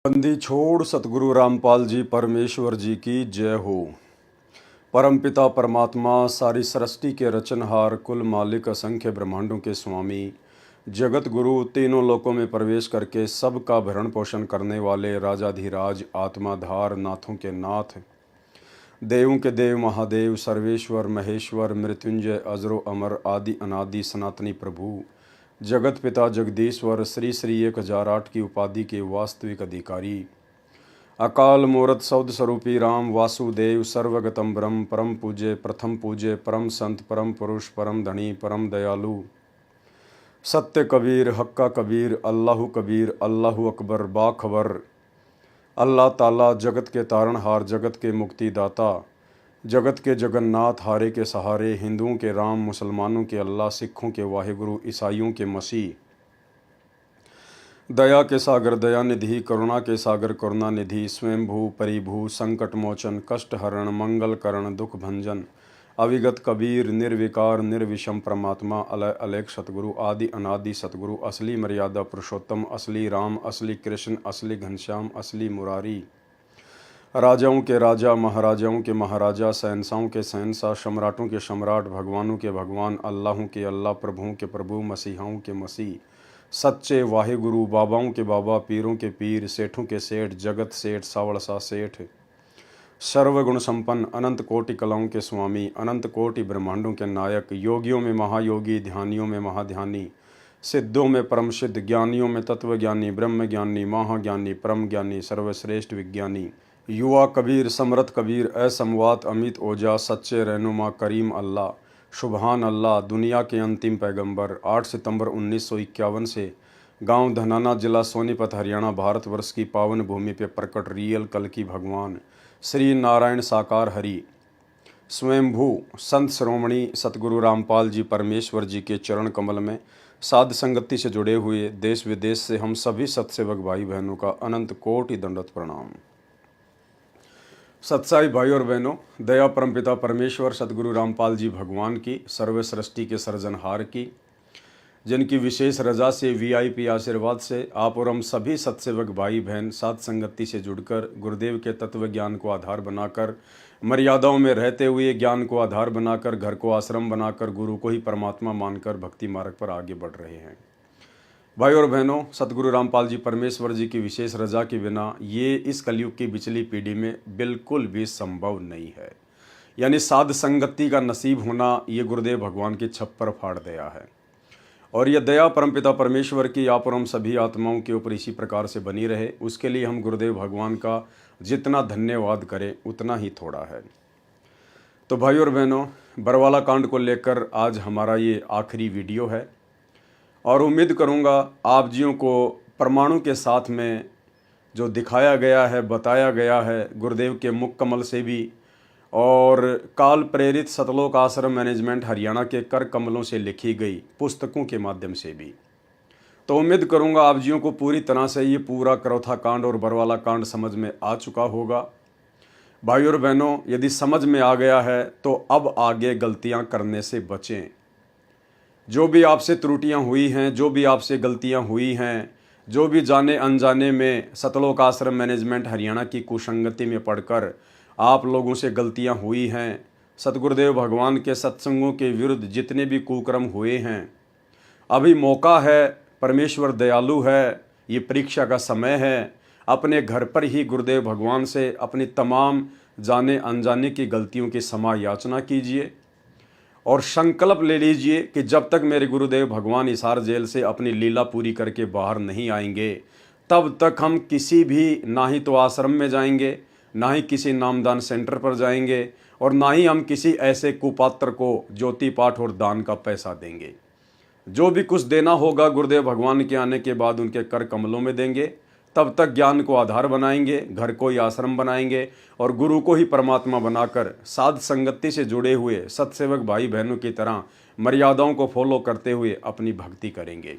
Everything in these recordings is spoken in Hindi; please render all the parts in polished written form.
बंदी छोड़ सतगुरु रामपाल जी परमेश्वर जी की जय हो। परमपिता परमात्मा सारी सृष्टि के रचनहार कुल मालिक असंख्य ब्रह्मांडों के स्वामी जगत गुरु तीनों लोकों में प्रवेश करके सबका भरण पोषण करने वाले राजाधिराज आत्माधार नाथों के नाथ देवों के देव महादेव सर्वेश्वर महेश्वर मृत्युंजय अजरो अमर आदि अनादि सनातनी प्रभु जगत पिता जगदीश्वर श्री श्री 1008 की उपाधि के वास्तविक अधिकारी अकाल मूर्त सौद स्वरूपी राम वासुदेव सर्वगतम ब्रह्म परम पूज्य परम संत परम पुरुष परम धनी परम दयालु सत्य कबीर हक्का कबीर अल्लाहु अकबर बाखबर अल्लाह ताला जगत के तारणहार जगत के मुक्तिदाता जगत के जगन्नाथ हारे के सहारे हिंदुओं के राम मुसलमानों के अल्लाह सिखों के वाहिगुरु ईसाइयों के मसीह दया के सागर दया निधि करुणा के सागर करुणा निधि स्वयंभू परिभू संकट मोचन कष्ट हरण मंगल करण दुख भंजन अविगत कबीर निर्विकार निर्विषम परमात्मा अलय अलेख सतगुरु आदि अनादि सतगुरु असली मर्यादा पुरुषोत्तम असली राम असली कृष्ण असली घनश्याम असली मुरारी राजाओं के राजा महाराजाओं के महाराजा शहंशाहों के शहंशाह सम्राटों के सम्राट भगवानों के भगवान अल्लाहों के अल्लाह प्रभुओं के प्रभु मसीहाओं के मसीह सच्चे वाहिगुरु बाबाओं के बाबा पीरों के पीर सेठों के सेठ जगत सेठ सावड़सा सेठ सर्वगुण संपन्न अनंत कोटि कलाओं के स्वामी अनंत कोटि ब्रह्मांडों के नायक योगियों में महायोगी ध्यानियों में महाध्यानी सिद्धों में परम सिद्ध ज्ञानियों में तत्वज्ञानी ब्रह्म ज्ञानी महाज्ञानी परम ज्ञानी सर्वश्रेष्ठ विज्ञानी युवा कबीर समरथ कबीर असमवात अमित ओजा सच्चे रहनुमा करीम अल्लाह सुबहान अल्लाह दुनिया के अंतिम पैगंबर 8 सितंबर 1951 से गांव धनाना जिला सोनीपत हरियाणा भारतवर्ष की पावन भूमि पे प्रकट रियल कल की भगवान श्री नारायण साकार हरि स्वयंभू संत श्रोमणी सतगुरु रामपाल जी परमेश्वर जी के चरण कमल में साध संगति से जुड़े हुए देश विदेश से हम सभी सत्सेवक भाई बहनों का अनंत कोटि दंडवत प्रणाम। सत्साई भाई और बहनों, दया परमपिता परमेश्वर सतगुरु रामपाल जी भगवान की सर्व सृष्टि के सर्जनहार की जिनकी विशेष रजा से वीआईपी आशीर्वाद से आप और हम सभी सत्सेवक भाई बहन साध संगति से जुड़कर गुरुदेव के तत्व ज्ञान को आधार बनाकर मर्यादाओं में रहते हुए ज्ञान को आधार बनाकर घर को आश्रम बनाकर गुरु को ही परमात्मा मानकर भक्ति मार्ग पर आगे बढ़ रहे हैं। भाई और बहनों, सतगुरु रामपाल जी परमेश्वर जी की विशेष रजा के बिना ये इस कलयुग की पिछली पीढ़ी में बिल्कुल भी संभव नहीं है। यानी साध संगति का नसीब होना ये गुरुदेव भगवान की छप्पर फाड़ दया है और यह दया परमपिता परमेश्वर की आप और हम सभी आत्माओं के ऊपर इसी प्रकार से बनी रहे, उसके लिए हम गुरुदेव भगवान का जितना धन्यवाद करें उतना ही थोड़ा है। तो भाई और बहनों, बरवाला कांड को लेकर आज हमारा ये आखिरी वीडियो है और उम्मीद करूंगा आप जियों को प्रमाणों के साथ में जो दिखाया गया है बताया गया है गुरुदेव के मुख कमल से भी और काल प्रेरित सतलोक आश्रम मैनेजमेंट हरियाणा के कर कमलों से लिखी गई पुस्तकों के माध्यम से भी, तो उम्मीद करूंगा आप जियों को पूरी तरह से ये पूरा करौथा कांड और बरवाला कांड समझ में आ चुका होगा। भाई और बहनों, यदि समझ में आ गया है तो अब आगे गलतियां करने से बचें। जो भी आपसे त्रुटियां हुई हैं, जो भी आपसे गलतियां हुई हैं, जो भी जाने अनजाने में सतलोक आश्रम मैनेजमेंट हरियाणा की कुसंगति में पढ़कर आप लोगों से गलतियां हुई हैं, सतगुरुदेव भगवान के सत्संगों के विरुद्ध जितने भी कुकर्म हुए हैं, अभी मौका है, परमेश्वर दयालु है, ये परीक्षा का समय है। अपने घर पर ही गुरुदेव भगवान से अपनी तमाम जाने अनजाने की गलतियों की क्षमा याचना कीजिए और संकल्प ले लीजिए कि जब तक मेरे गुरुदेव भगवान हिसार जेल से अपनी लीला पूरी करके बाहर नहीं आएंगे तब तक हम किसी भी ना ही तो आश्रम में जाएंगे, ना ही किसी नामदान सेंटर पर जाएंगे और ना ही हम किसी ऐसे कुपात्र को ज्योति पाठ और दान का पैसा देंगे। जो भी कुछ देना होगा गुरुदेव भगवान के आने के बाद उनके कर कमलों में देंगे। तब तक ज्ञान को आधार बनाएंगे, घर को ही आश्रम बनाएंगे और गुरु को ही परमात्मा बनाकर साध संगति से जुड़े हुए सत्सेवक भाई बहनों की तरह मर्यादाओं को फॉलो करते हुए अपनी भक्ति करेंगे।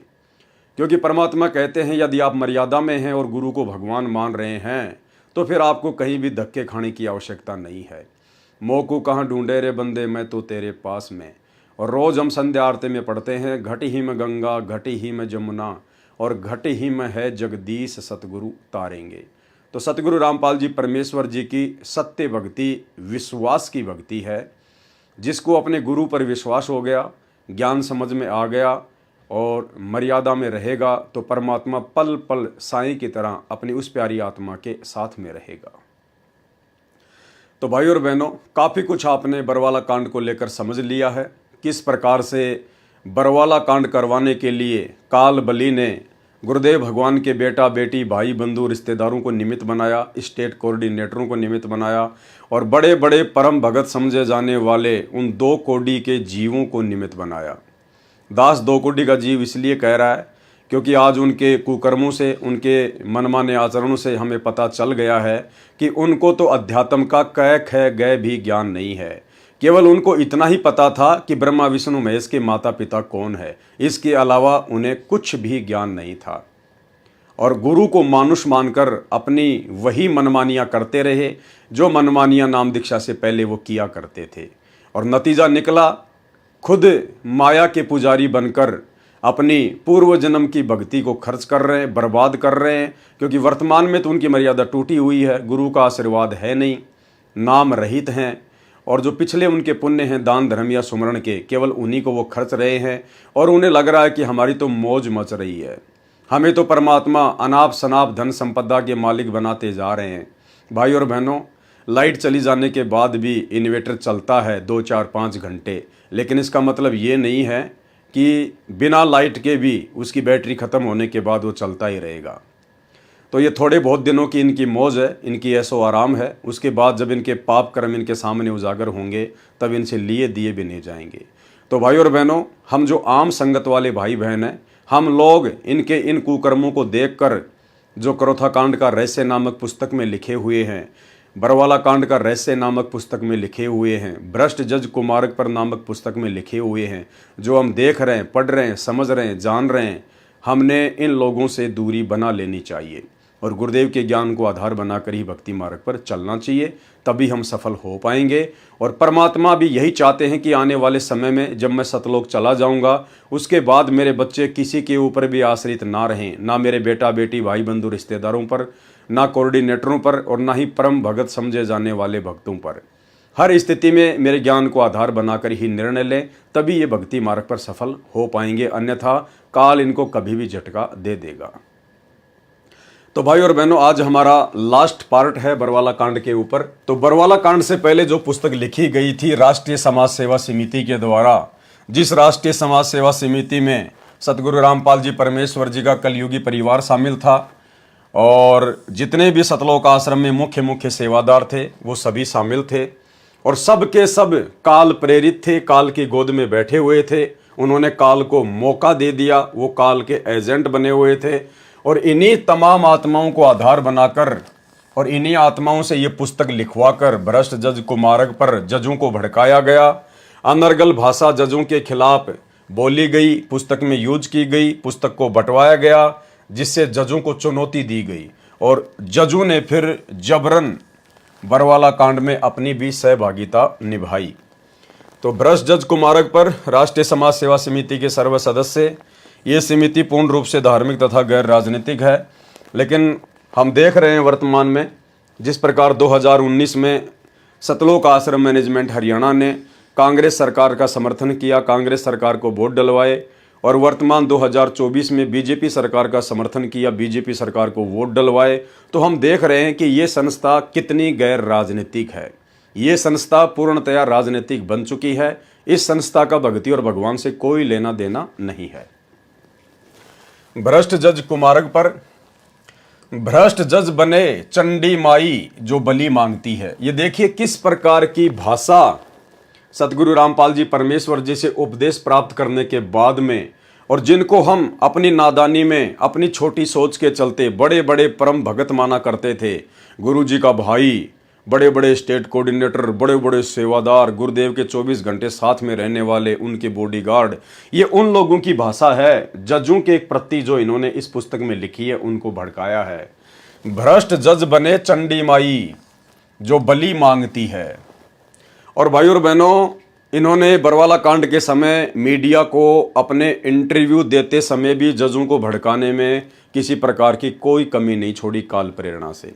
क्योंकि परमात्मा कहते हैं यदि आप मर्यादा में हैं और गुरु को भगवान मान रहे हैं तो फिर आपको कहीं भी धक्के खाने की आवश्यकता नहीं है। मोकू कहाँ ढूंढे रे बंदे, मैं तो तेरे पास में। और रोज़ हम संध्या आरती में पढ़ते हैं घटी ही में गंगा घटी ही में जमुना और घट ही में है जगदीश सतगुरु तारेंगे। तो सतगुरु रामपाल जी परमेश्वर जी की सत्य भक्ति विश्वास की भक्ति है। जिसको अपने गुरु पर विश्वास हो गया, ज्ञान समझ में आ गया और मर्यादा में रहेगा तो परमात्मा पल पल साईं की तरह अपनी उस प्यारी आत्मा के साथ में रहेगा। तो भाई और बहनों, काफ़ी कुछ आपने बरवाला कांड को लेकर समझ लिया है। किस प्रकार से बरवाला कांड करवाने के लिए काल बली ने गुरुदेव भगवान के बेटा बेटी भाई बंधु रिश्तेदारों को निमित्त बनाया, स्टेट कोऑर्डिनेटरों को निमित्त बनाया और बड़े बड़े परम भगत समझे जाने वाले उन 2 कोटि के जीवों को निमित्त बनाया। दास 2 कोटि का जीव इसलिए कह रहा है क्योंकि आज उनके कुकर्मों से, उनके मनमाने आचरणों से हमें पता चल गया है कि उनको तो अध्यात्म का क ख ग भी ज्ञान नहीं है। केवल उनको इतना ही पता था कि ब्रह्मा विष्णु महेश के माता पिता कौन है, इसके अलावा उन्हें कुछ भी ज्ञान नहीं था। और गुरु को मानुष मानकर अपनी वही मनमानियाँ करते रहे जो मनमानियाँ नाम दीक्षा से पहले वो किया करते थे। और नतीजा निकला, खुद माया के पुजारी बनकर अपनी पूर्व जन्म की भक्ति को खर्च कर रहे हैं, बर्बाद कर रहे हैं। क्योंकि वर्तमान में तो उनकी मर्यादा टूटी हुई है, गुरु का आशीर्वाद है नहीं, नाम रहित हैं और जो पिछले उनके पुण्य हैं दान धर्म या सुमरण के, केवल उन्हीं को वो खर्च रहे हैं। और उन्हें लग रहा है कि हमारी तो मौज मच रही है, हमें तो परमात्मा अनाप शनाप धन संपदा के मालिक बनाते जा रहे हैं। भाई और बहनों, लाइट चली जाने के बाद भी इन्वर्टर चलता है 2, 4, 5 घंटे, लेकिन इसका मतलब ये नहीं है कि बिना लाइट के भी उसकी बैटरी ख़त्म होने के बाद वो चलता ही रहेगा। तो ये थोड़े बहुत दिनों की इनकी मौज है, इनकी ऐसो आराम है। उसके बाद जब इनके पाप कर्म इनके सामने उजागर होंगे तब इनसे लिए दिए भी नहीं जाएंगे। तो भाई और बहनों, हम जो आम संगत वाले भाई बहन हैं, हम लोग इनके इन कुकर्मों को देखकर जो करोथा कांड का रहस्य नामक पुस्तक में लिखे हुए हैं, बरवाला कांड का रहस्य नामक पुस्तक में लिखे हुए हैं, भ्रष्ट जज कुमारक पर नामक पुस्तक में लिखे हुए हैं, जो हम देख रहे हैं, पढ़ रहे हैं, समझ रहे हैं, जान रहे हैं, हमने इन लोगों से दूरी बना लेनी चाहिए और गुरुदेव के ज्ञान को आधार बनाकर ही भक्ति मार्ग पर चलना चाहिए। तभी हम सफल हो पाएंगे। और परमात्मा भी यही चाहते हैं कि आने वाले समय में जब मैं सतलोक चला जाऊंगा, उसके बाद मेरे बच्चे किसी के ऊपर भी आश्रित ना रहें, ना मेरे बेटा बेटी भाई बंधु रिश्तेदारों पर, ना कोऑर्डिनेटरों पर और ना ही परम भगत समझे जाने वाले भक्तों पर। हर स्थिति में मेरे ज्ञान को आधार बनाकर ही निर्णय लें, तभी ये भक्ति मार्ग पर सफल हो पाएंगे, अन्यथा काल इनको कभी भी झटका दे देगा। तो भाई और बहनों, आज हमारा लास्ट पार्ट है बरवाला कांड के ऊपर। तो बरवाला कांड से पहले जो पुस्तक लिखी गई थी राष्ट्रीय समाज सेवा समिति के द्वारा, जिस राष्ट्रीय समाज सेवा समिति में सतगुरु रामपाल जी परमेश्वर जी का कलयुगी परिवार शामिल था और जितने भी सतलोक आश्रम में मुख्य मुख्य सेवादार थे वो सभी शामिल थे और सब के सब काल प्रेरित थे, काल की गोद में बैठे हुए थे। उन्होंने काल को मौका दे दिया, वो काल के एजेंट बने हुए थे और इन्हीं तमाम आत्माओं को आधार बनाकर और इन्हीं आत्माओं से ये पुस्तक लिखवाकर भ्रष्ट जज कुमारक पर जजों को भड़काया गया। अनर्गल भाषा जजों के खिलाफ बोली गई, पुस्तक में यूज की गई, पुस्तक को बंटवाया गया, जिससे जजों को चुनौती दी गई और जजों ने फिर जबरन बरवाला कांड में अपनी भी सहभागिता निभाई। तो भ्रष्ट जज कुमारक पर राष्ट्रीय समाज सेवा समिति के सर्व सदस्य, ये समिति पूर्ण रूप से धार्मिक तथा गैर राजनीतिक है। लेकिन हम देख रहे हैं वर्तमान में जिस प्रकार 2019 में सतलोक आश्रम मैनेजमेंट हरियाणा ने कांग्रेस सरकार का समर्थन किया, कांग्रेस सरकार को वोट डलवाए और वर्तमान 2024 में बीजेपी सरकार का समर्थन किया, बीजेपी सरकार को वोट डलवाए, तो हम देख रहे हैं कि ये संस्था कितनी गैर राजनीतिक है। ये संस्था पूर्णतया राजनीतिक बन चुकी है। इस संस्था का भक्ति और भगवान से कोई लेना देना नहीं है। भ्रष्ट जज कुमारक पर भ्रष्ट जज बने चंडी माई जो बलि मांगती है। ये देखिए किस प्रकार की भाषा सतगुरु रामपाल जी परमेश्वर जी से उपदेश प्राप्त करने के बाद में, और जिनको हम अपनी नादानी में अपनी छोटी सोच के चलते बड़े बड़े परम भगत माना करते थे, गुरु जी का भाई, बड़े बड़े स्टेट कोऑर्डिनेटर, बड़े बड़े सेवादार, गुरुदेव के 24 घंटे साथ में रहने वाले उनके बॉडीगार्ड, ये उन लोगों की भाषा है जजों के प्रति जो इन्होंने इस पुस्तक में लिखी है, उनको भड़काया है। भ्रष्ट जज बने चंडी माई जो बलि मांगती है। और भाई और बहनों, इन्होंने बरवाला कांड के समय मीडिया को अपने इंटरव्यू देते समय भी जजों को भड़काने में किसी प्रकार की कोई कमी नहीं छोड़ी काल प्रेरणा से।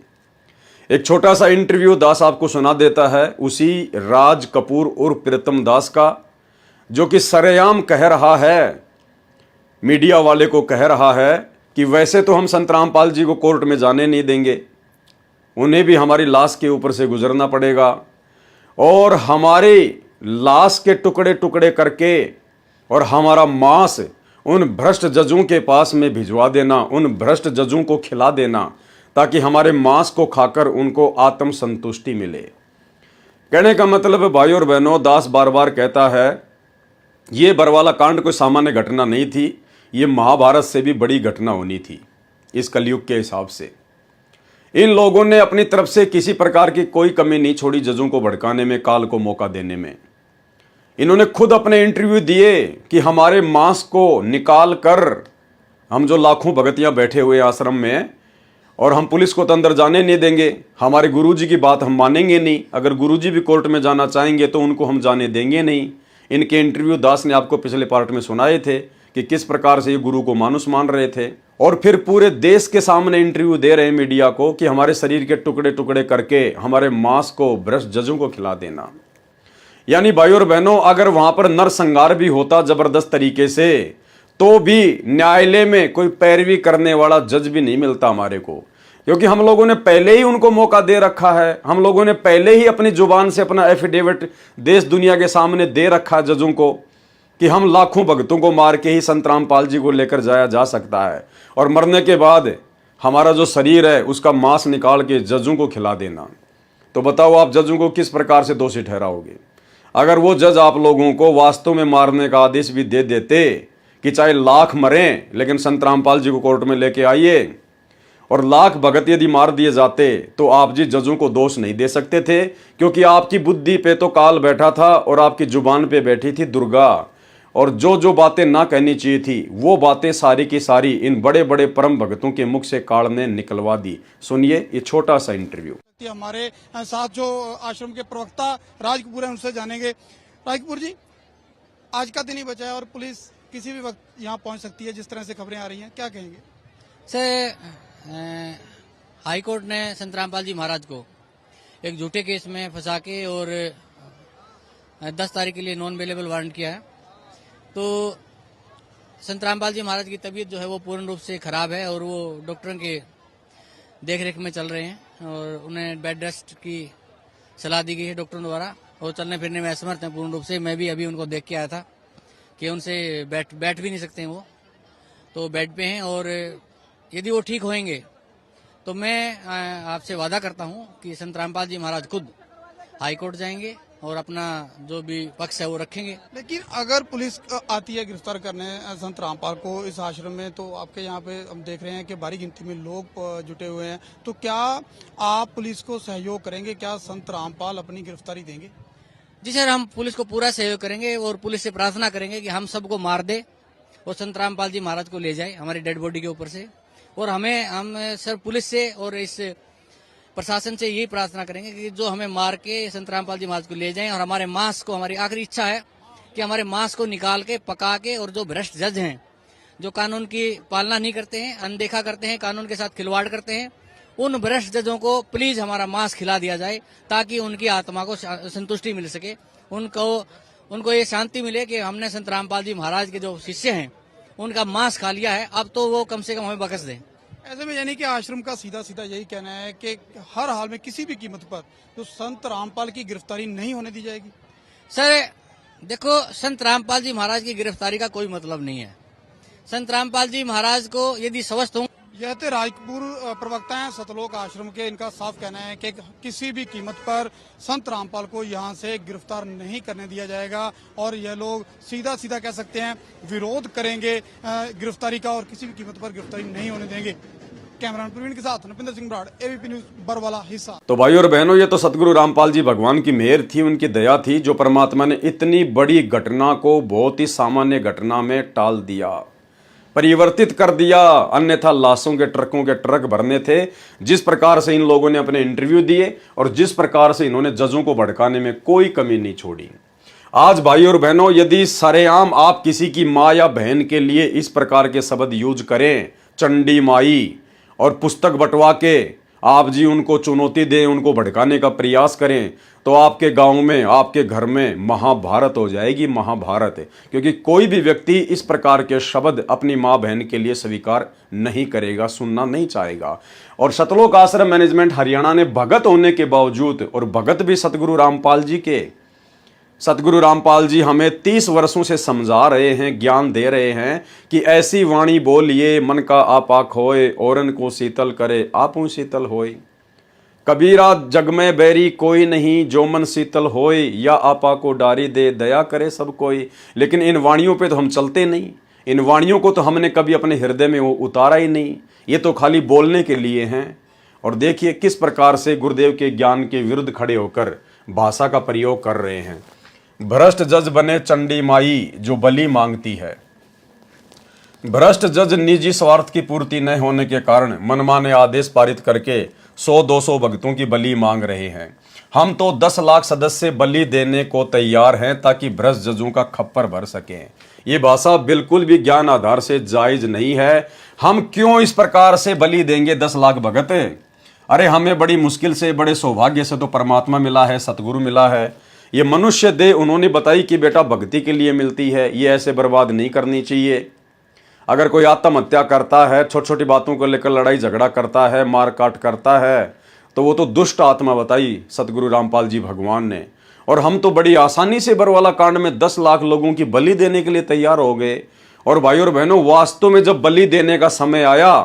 एक छोटा सा इंटरव्यू दास आपको सुना देता है उसी राज कपूर उर्फ प्रीतम दास का, जो कि सरेआम कह रहा है, मीडिया वाले को कह रहा है कि वैसे तो हम संत रामपाल जी को कोर्ट में जाने नहीं देंगे, उन्हें भी हमारी लाश के ऊपर से गुजरना पड़ेगा और हमारी लाश के टुकड़े टुकड़े करके और हमारा मांस उन भ्रष्ट जजों के पास में भिजवा देना, उन भ्रष्ट जजों को खिला देना, ताकि हमारे मांस को खाकर उनको आत्म संतुष्टि मिले। कहने का मतलब भाई और बहनों, दास बार बार कहता है ये बरवाला कांड कोई सामान्य घटना नहीं थी, ये महाभारत से भी बड़ी घटना होनी थी इस कलयुग के हिसाब से। इन लोगों ने अपनी तरफ से किसी प्रकार की कोई कमी नहीं छोड़ी जजों को भड़काने में, काल को मौका देने में। इन्होंने खुद अपने इंटरव्यू दिए कि हमारे मांस को निकाल कर हम जो लाखों भगतियां बैठे हुए आश्रम में, और हम पुलिस को तो अंदर जाने नहीं देंगे, हमारे गुरुजी की बात हम मानेंगे नहीं, अगर गुरुजी भी कोर्ट में जाना चाहेंगे तो उनको हम जाने देंगे नहीं। इनके इंटरव्यू दास ने आपको पिछले पार्ट में सुनाए थे कि किस प्रकार से ये गुरु को मानुस मान रहे थे, और फिर पूरे देश के सामने इंटरव्यू दे रहे हैं मीडिया को कि हमारे शरीर के टुकड़े टुकड़े करके हमारे मांस को भ्रष्ट जजों को खिला देना। यानी भाई और बहनों, अगर वहां पर नरसंहार भी होता जबरदस्त तरीके से, तो भी न्यायालय में कोई पैरवी करने वाला जज भी नहीं मिलता हमारे को, क्योंकि हम लोगों ने पहले ही उनको मौका दे रखा है। हम लोगों ने पहले ही अपनी जुबान से अपना एफिडेविट देश दुनिया के सामने दे रखा है जजों को कि हम लाखों भक्तों को मार के ही संत रामपाल जी को लेकर जाया जा सकता है, और मरने के बाद हमारा जो शरीर है उसका मांस निकाल के जजों को खिला देना। तो बताओ आप जजों को किस प्रकार से दोषी ठहराओगे? अगर वो जज आप लोगों को वास्तव में मारने का आदेश भी दे देते कि चाहे लाख मरें लेकिन संत रामपाल जी को कोर्ट में लेके आइए, और लाख भगत यदि मार दिए जाते, तो आप जी जजों को दोष नहीं दे सकते थे, क्योंकि आपकी बुद्धि पे तो काल बैठा था और आपकी जुबान पे बैठी थी दुर्गा, और जो जो बातें ना कहनी चाहिए थी वो बातें सारी की सारी इन बड़े बड़े परम भक्तों के मुख से काल ने निकलवा दी। सुनिए ये छोटा सा इंटरव्यू। हमारे साथ जो आश्रम के प्रवक्ता राज कपूर हैं उनसे जानेंगे। राज कपूर जी, आज का दिन ही बचा है और पुलिस किसी भी वक्त यहाँ पहुँच सकती है, जिस तरह से खबरें आ रही हैं, क्या कहेंगे? सर, हाई कोर्ट ने संत रामपाल जी महाराज को एक झूठे केस में फंसा के और 10 तारीख के लिए नॉन अवेलेबल वारंट किया है। तो संत रामपाल जी महाराज की तबीयत जो है वो पूर्ण रूप से खराब है और वो डॉक्टरों के देखरेख में चल रहे हैं, और उन्हें बेड रेस्ट की सलाह दी गई है डॉक्टरों द्वारा, और चलने फिरने में असमर्थ हैं पूर्ण रूप से। मैं भी अभी उनको देख के आया था कि उनसे बैठ भी नहीं सकते हैं, वो तो बेड पे हैं, और यदि वो ठीक होंगे तो मैं आपसे वादा करता हूं कि संत रामपाल जी महाराज खुद हाई कोर्ट जाएंगे और अपना जो भी पक्ष है वो रखेंगे। लेकिन अगर पुलिस आती है गिरफ्तार करने संत रामपाल को इस आश्रम में, तो आपके यहाँ पे हम देख रहे हैं कि भारी गिनती में लोग जुटे हुए हैं, तो क्या आप पुलिस को सहयोग करेंगे? क्या संत रामपाल अपनी गिरफ्तारी देंगे? जी सर, हम पुलिस को पूरा सहयोग करेंगे और पुलिस से प्रार्थना करेंगे कि हम सबको मार दे और संत रामपाल जी महाराज को ले जाए हमारी डेड बॉडी के ऊपर से। और हम सर पुलिस से और इस प्रशासन से यही प्रार्थना करेंगे कि जो हमें मार के संत रामपाल जी महाराज को ले जाएं, और हमारे मांस को, हमारी आखिरी इच्छा है कि हमारे मांस को निकाल के पका के, और जो भ्रष्ट जज हैं जो कानून की पालना नहीं करते हैं, अनदेखा करते हैं, कानून के साथ खिलवाड़ करते हैं, उन भ्रष्ट जजों को प्लीज हमारा मांस खिला दिया जाए, ताकि उनकी आत्मा को संतुष्टि मिल सके, उनको ये शांति मिले कि हमने संत रामपाल जी महाराज के जो शिष्य हैं उनका मांस खा लिया है, अब तो वो कम से कम हमें बख्श दें। ऐसे में यानी कि आश्रम का सीधा सीधा यही कहना है कि हर हाल में किसी भी कीमत पर तो संत रामपाल की गिरफ्तारी नहीं होने दी जाएगी। सर देखो, संत रामपाल जी महाराज की गिरफ्तारी का कोई मतलब नहीं है। संत रामपाल जी महाराज को यदि स्वस्थ हों। यह थे राज कपूर प्रवक्ता हैं सतलोक आश्रम के। इनका साफ कहना है कि किसी भी कीमत पर संत रामपाल को यहां से गिरफ्तार नहीं करने दिया जाएगा, और यह लोग सीधा सीधा कह सकते हैं विरोध करेंगे गिरफ्तारी का, और किसी भी कीमत पर गिरफ्तारी नहीं होने देंगे। कैमरामैन प्रवीण के साथ नपिंदर सिंह बराड़, एबीपी न्यूज बरवाला हिस्सा। तो भाई और बहनों, ये तो सतगुरु रामपाल जी भगवान की मेहर थी, उनकी दया थी, जो परमात्मा ने इतनी बड़ी घटना को बहुत ही सामान्य घटना में टाल दिया, परिवर्तित कर दिया। अन्यथा लाशों के ट्रक भरने थे। जिस प्रकार से इन लोगों ने अपने इंटरव्यू दिए और जिस प्रकार से इन्होंने जजों को भड़काने में कोई कमी नहीं छोड़ी। आज भाई और बहनों, यदि सरेआम आप किसी की माँ या बहन के लिए इस प्रकार के शब्द यूज करें, चंडी माई, और पुस्तक बंटवा के आप जी उनको चुनौती दें, उनको भड़काने का प्रयास करें, तो आपके गांव में, आपके घर में महाभारत हो जाएगी, महाभारत। क्योंकि कोई भी व्यक्ति इस प्रकार के शब्द अपनी माँ बहन के लिए स्वीकार नहीं करेगा, सुनना नहीं चाहेगा। और सतलोक आश्रम मैनेजमेंट हरियाणा ने भगत होने के बावजूद, और भगत भी सतगुरु रामपाल जी के, सतगुरु रामपाल जी हमें 30 वर्षों से समझा रहे हैं, ज्ञान दे रहे हैं कि ऐसी वाणी बोलिए मन का आपा खोए, औरन को शीतल करे आपू शीतल होए। कबीरा जग में बैरी कोई नहीं, जो मन शीतल होए, या आपा को डारी दे दया करे सब कोई। लेकिन इन वाणियों पे तो हम चलते नहीं, इन वाणियों को तो हमने कभी अपने हृदय में वो उतारा ही नहीं, ये तो खाली बोलने के लिए हैं। और देखिए किस प्रकार से गुरुदेव के ज्ञान के विरुद्ध खड़े होकर भाषा का प्रयोग कर रहे हैं। भ्रष्ट जज बने चंडी माई जो बलि मांगती है। भ्रष्ट जज निजी स्वार्थ की पूर्ति न होने के कारण मनमाने आदेश पारित करके 100-200 भक्तों की बलि मांग रहे हैं। हम तो 10 लाख सदस्य बलि देने को तैयार हैं ताकि भ्रष्ट जजों का खप्पर भर सकें। ये भाषा बिल्कुल भी ज्ञान आधार से जायज नहीं है। हम क्यों इस प्रकार से बलि देंगे 10 लाख भगत? अरे हमें बड़ी मुश्किल से, बड़े सौभाग्य से तो परमात्मा मिला है, सतगुरु मिला है। ये मनुष्य देह उन्होंने बताई कि बेटा भक्ति के लिए मिलती है, ये ऐसे बर्बाद नहीं करनी चाहिए। अगर कोई आत्महत्या करता है, छोटी छोटी बातों को लेकर लड़ाई झगड़ा करता है, मार काट करता है, तो वो तो दुष्ट आत्मा बताई सतगुरु रामपाल जी भगवान ने। और हम तो बड़ी आसानी से बरवाला कांड में 10 लाख लोगों की बलि देने के लिए तैयार हो गए। और भाई और बहनों, वास्तव में जब बलि देने का समय आया,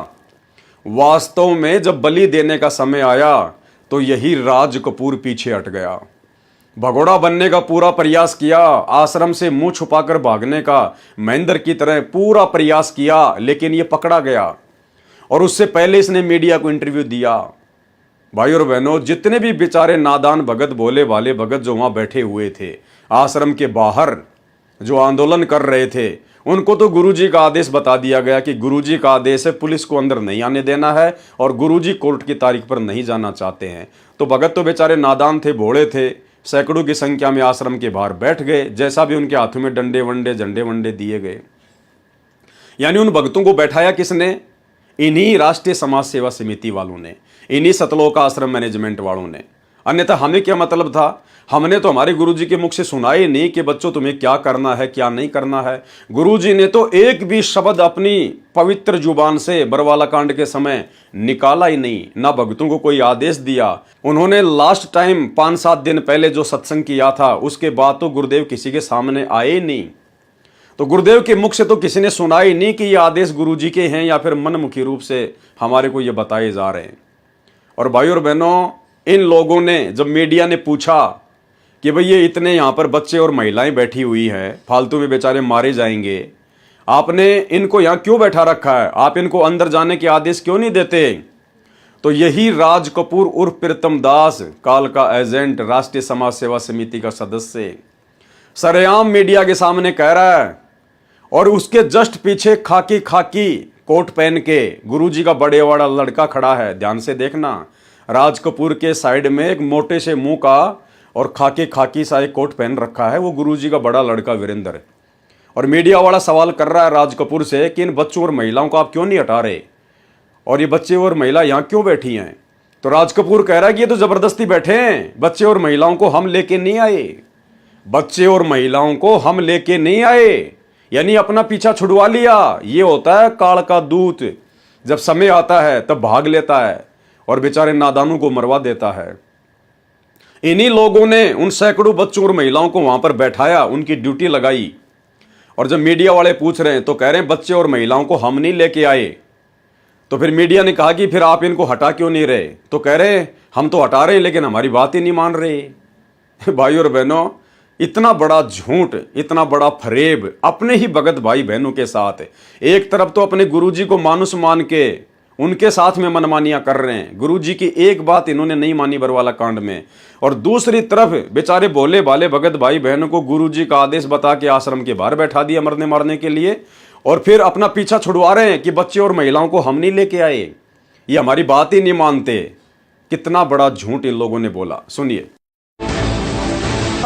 वास्तव में जब बलि देने का समय आया, तो यही राज कपूर पीछे हट गया। भगोड़ा बनने का पूरा प्रयास किया, आश्रम से मुंह छुपाकर भागने का महेंद्र की तरह पूरा प्रयास किया, लेकिन ये पकड़ा गया। और उससे पहले इसने मीडिया को इंटरव्यू दिया। भाई और बहनों, जितने भी बेचारे नादान भगत, भोले वाले भगत जो वहां बैठे हुए थे आश्रम के बाहर, जो आंदोलन कर रहे थे, उनको तो गुरुजी का आदेश बता दिया गया कि गुरुजी का आदेश है, पुलिस को अंदर नहीं आने देना है, और गुरुजी कोर्ट की तारीख पर नहीं जाना चाहते हैं। तो भगत तो बेचारे नादान थे, भोले थे, सैकड़ों की संख्या में आश्रम के बाहर बैठ गए, जैसा भी उनके हाथों में डंडे वंडे, झंडे वंडे दिए गए। यानी उन भक्तों को बैठाया किसने? इन्हीं राष्ट्रीय समाज सेवा समिति वालों ने, इन्हीं सतलोक आश्रम मैनेजमेंट वालों ने। अन्यथा हमें क्या मतलब था? हमने तो हमारे गुरुजी के मुख से सुना ही नहीं कि बच्चों तुम्हें क्या करना है, क्या नहीं करना है। गुरुजी ने तो एक भी शब्द अपनी पवित्र जुबान से बरवाला कांड के समय निकाला ही नहीं, ना भक्तों को कोई आदेश दिया। उन्होंने लास्ट टाइम 5-7 दिन पहले जो सत्संग किया था, उसके बाद तो गुरुदेव किसी के सामने आए ही नहीं। तो गुरुदेव के मुख से तो किसी ने सुना ही नहीं कि ये आदेश गुरुजी के हैं, या फिर मनमुखी रूप से हमारे को ये बताए जा रहे हैं। और भाई और बहनों, इन लोगों ने, जब मीडिया ने पूछा कि भाई ये इतने यहाँ पर बच्चे और महिलाएं बैठी हुई है, फालतू में बेचारे मारे जाएंगे, आपने इनको यहाँ क्यों बैठा रखा है, आप इनको अंदर जाने के आदेश क्यों नहीं देते? तो यही राज कपूर उर्फ प्रीतम दास, काल का एजेंट, राष्ट्रीय समाज सेवा समिति का सदस्य, सरेआम मीडिया के सामने कह रहा है। और उसके जस्ट पीछे खाकी कोट पहन के गुरुजी का बड़े वाला लड़का खड़ा है। ध्यान से देखना, राज कपूर के साइड में एक मोटे से मुंह का और खाकी सा एक कोट पहन रखा है, वो गुरुजी का बड़ा लड़का वीरेंद्र। और मीडिया वाला सवाल कर रहा है राज कपूर से कि इन बच्चों और महिलाओं को आप क्यों नहीं हटा रहे, और ये बच्चे और महिला यहाँ क्यों बैठी हैं? तो राज कपूर कह रहा है कि ये तो जबरदस्ती बैठे हैं, बच्चे और महिलाओं को हम लेके नहीं आए, बच्चे और महिलाओं को हम लेके नहीं आए, यानी अपना पीछा छुड़वा लिया। ये होता है काल का दूत, जब समय आता है तब भाग लेता है और बेचारे नादानों को मरवा देता है। इन्हीं लोगों ने उन सैकड़ों बच्चों और महिलाओं को वहां पर बैठाया, उनकी ड्यूटी लगाई। और जब मीडिया वाले पूछ रहे हैं तो कह रहे हैं बच्चे और महिलाओं को हम नहीं लेके आए। तो फिर मीडिया ने कहा कि फिर आप इनको हटा क्यों नहीं रहे? तो कह रहे हम तो हटा रहे हैं, लेकिन हमारी बात ही नहीं मान रहे। भाई और बहनों, इतना बड़ा झूठ, इतना बड़ा फरेब अपने ही भगत भाई बहनों के साथ। एक तरफ तो अपने गुरुजी को मानुस मान के उनके साथ में मनमानियां कर रहे हैं, गुरुजी की एक बात इन्होंने नहीं मानी बरवाला कांड में, और दूसरी तरफ बेचारे भोले भाले भगत भाई बहनों को गुरुजी का आदेश बता के आश्रम के बाहर बैठा दिया मरने मारने के लिए, और फिर अपना पीछा छुड़वा रहे हैं कि बच्चे और महिलाओं को हम नहीं लेके आए, ये हमारी बात ही नहीं मानते। कितना बड़ा झूठ इन लोगों ने बोला, सुनिए।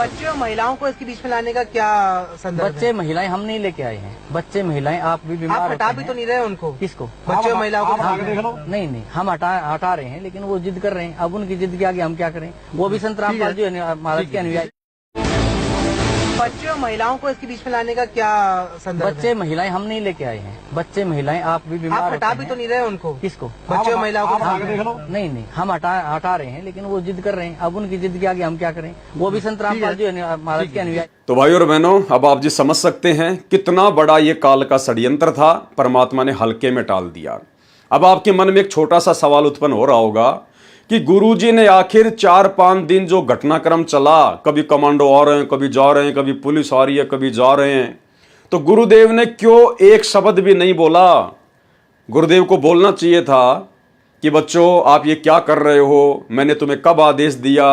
बच्चे और महिलाओं को इसके बीच में लाने का क्या संदर्भ बच्चे महिलाएं हम नहीं लेके आए हैं। बच्चे महिलाएं आप भी है? बीमार आप हटा होते भी हैं। तो नहीं रहे उनको, किसको? बच्चे और महिलाओं को नहीं नहीं, हम हटा रहे हैं, लेकिन वो जिद कर रहे हैं। अब उनकी जिद के आगे हम क्या करें? वो भी संत रामपाल जी महाराज के अनुयायी। बच्चे और महिलाओं को इसके बीच में लाने का क्या संदर्भ है? बच्चे महिलाएं हम नहीं लेके आए हैं। बच्चे महिलाएं आप भी बीमार आप होते हटा भी हैं। तो नहीं रहे उनको, किसको? बच्चे और महिलाओं को नहीं नहीं, हम हटा रहे हैं, लेकिन वो जिद कर रहे हैं। अब उनकी जिद के आगे हम क्या करें? वो भी संत रामपाल जी महाराज के अनुयायी। तो भाई और बहनों, अब आप जी समझ सकते हैं कितना बड़ा ये काल का षड्यंत्र था, परमात्मा ने हल्के में टाल दिया। अब आपके मन में एक छोटा सा सवाल उत्पन्न हो रहा होगा कि गुरुजी ने आखिर 4-5 दिन जो घटनाक्रम चला, कभी कमांडो आ रहे हैं, कभी जा रहे हैं, कभी पुलिस आ रही है, कभी जा रहे हैं, तो गुरुदेव ने क्यों एक शब्द भी नहीं बोला? गुरुदेव को बोलना चाहिए था कि बच्चों आप ये क्या कर रहे हो, मैंने तुम्हें कब आदेश दिया,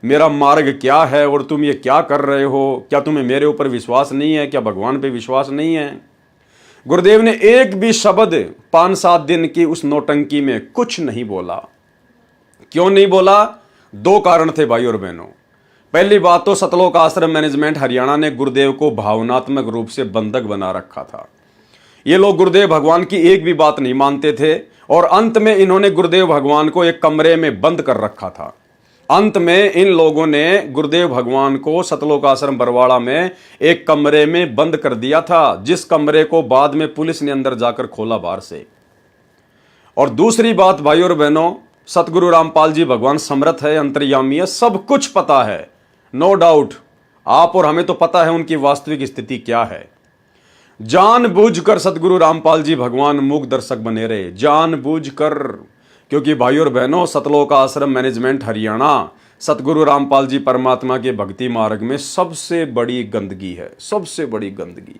मेरा मार्ग क्या है और तुम ये क्या कर रहे हो? क्या तुम्हें मेरे ऊपर विश्वास नहीं है? क्या भगवान पे विश्वास नहीं है? गुरुदेव ने एक भी शब्द 5-7 दिन की उस नौटंकी में कुछ नहीं बोला। क्यों नहीं बोला? 2 कारण थे भाई और बहनों। पहली बात तो सतलोक आश्रम मैनेजमेंट हरियाणा ने गुरुदेव को भावनात्मक रूप से बंधक बना रखा था। ये लोग गुरुदेव भगवान की एक भी बात नहीं मानते थे और अंत में इन्होंने गुरुदेव भगवान को एक कमरे में बंद कर रखा था। अंत में इन लोगों ने गुरुदेव भगवान को सतलोक आश्रम बरवाड़ा में एक कमरे में बंद कर दिया था, जिस कमरे को बाद में पुलिस ने अंदर जाकर खोला बाहर से। और दूसरी बात भाई और बहनों, सतगुरु रामपाल जी भगवान समर्थ है, अंतर्यामी है, सब कुछ पता है, नो डाउट। आप और हमें तो पता है उनकी वास्तविक स्थिति क्या है। जानबूझकर सतगुरु रामपाल जी भगवान मूक दर्शक बने रहे, जानबूझकर। क्योंकि भाई और बहनों, सतलोक आश्रम मैनेजमेंट हरियाणा सतगुरु रामपाल जी परमात्मा के भक्ति मार्ग में सबसे बड़ी गंदगी है, सबसे बड़ी गंदगी।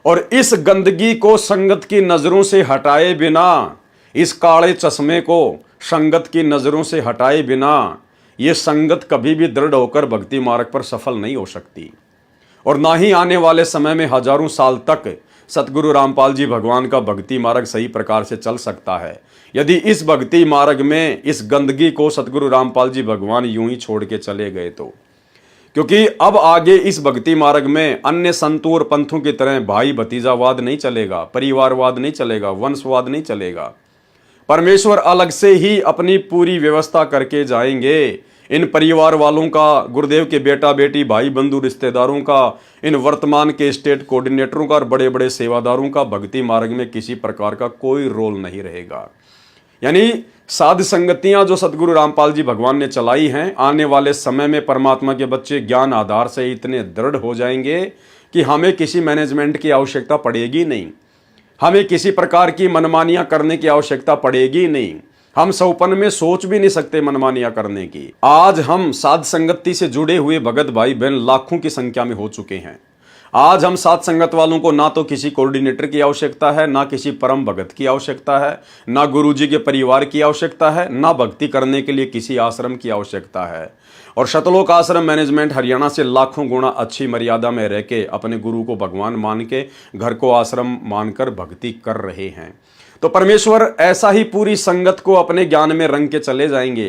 और इस गंदगी को संगत की नजरों से हटाए बिना, इस काले चश्मे को संगत की नजरों से हटाए बिना, ये संगत कभी भी दृढ़ होकर भक्ति मार्ग पर सफल नहीं हो सकती। और ना ही आने वाले समय में हजारों साल तक सतगुरु रामपाल जी भगवान का भक्ति मार्ग सही प्रकार से चल सकता है, यदि इस भक्ति मार्ग में इस गंदगी को सतगुरु रामपाल जी भगवान यूं ही छोड़ के चले गए तो। क्योंकि अब आगे इस भक्ति मार्ग में अन्य संतों और पंथों की तरह भाई भतीजावाद नहीं चलेगा, परिवारवाद नहीं चलेगा, वंशवाद नहीं चलेगा। परमेश्वर अलग से ही अपनी पूरी व्यवस्था करके जाएंगे। इन परिवार वालों का, गुरुदेव के बेटा बेटी भाई बंधु रिश्तेदारों का, इन वर्तमान के स्टेट कोऑर्डिनेटरों का और बड़े बड़े सेवादारों का भक्ति मार्ग में किसी प्रकार का कोई रोल नहीं रहेगा। यानी साध संगतियां जो सतगुरु रामपाल जी भगवान ने चलाई हैं, आने वाले समय में परमात्मा के बच्चे ज्ञान आधार से इतने दृढ़ हो जाएंगे कि हमें किसी मैनेजमेंट की आवश्यकता पड़ेगी नहीं, हमें किसी प्रकार की मनमानियां करने की आवश्यकता पड़ेगी नहीं। हम सौपन में सोच भी नहीं सकते मनमानियां करने की। आज हम साध संगति से जुड़े हुए भगत भाई बहन लाखों की संख्या में हो चुके हैं। आज हम साध संगत वालों को ना तो किसी कोऑर्डिनेटर की आवश्यकता है, ना किसी परम भगत की आवश्यकता है, ना गुरुजी के परिवार की आवश्यकता है, ना भक्ति करने के लिए किसी आश्रम की आवश्यकता है। और सतलोक आश्रम मैनेजमेंट हरियाणा से लाखों गुना अच्छी मर्यादा में रह के अपने गुरु को भगवान मान के घर को आश्रम मानकर भक्ति कर रहे हैं। तो परमेश्वर ऐसा ही पूरी संगत को अपने ज्ञान में रंग के चले जाएंगे,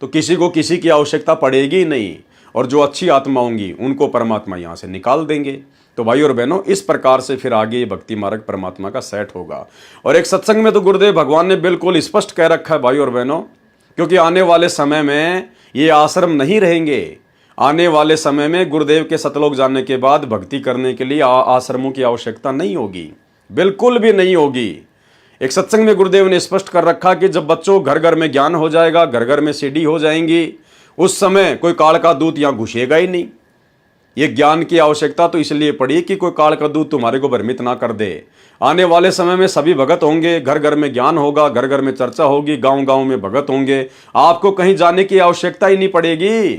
तो किसी को किसी की आवश्यकता पड़ेगी नहीं। और जो अच्छी आत्मा होंगी उनको परमात्मा यहाँ से निकाल देंगे। तो भाई और बहनों, इस प्रकार से फिर आगे ये भक्ति मार्ग परमात्मा का सेट होगा। और एक सत्संग में तो गुरुदेव भगवान ने बिल्कुल स्पष्ट कह रखा है भाई और बहनों, क्योंकि आने वाले समय में ये आश्रम नहीं रहेंगे। आने वाले समय में गुरुदेव के सतलोक जाने के बाद भक्ति करने के लिए आश्रमों की आवश्यकता नहीं होगी, बिल्कुल भी नहीं होगी। एक सत्संग में गुरुदेव ने स्पष्ट कर रखा कि जब बच्चों घर घर में ज्ञान हो जाएगा, घर घर में सीढ़ी हो जाएंगी, उस समय कोई काल का दूत यहाँ घुसेगा ही नहीं। ये ज्ञान की आवश्यकता तो इसलिए पड़ी कि कोई काल का दूत तुम्हारे को भ्रमित ना कर दे। आने वाले समय में सभी भगत होंगे, घर घर में ज्ञान होगा, घर घर में चर्चा होगी, गांव गांव में भगत होंगे, आपको कहीं जाने की आवश्यकता ही नहीं पड़ेगी।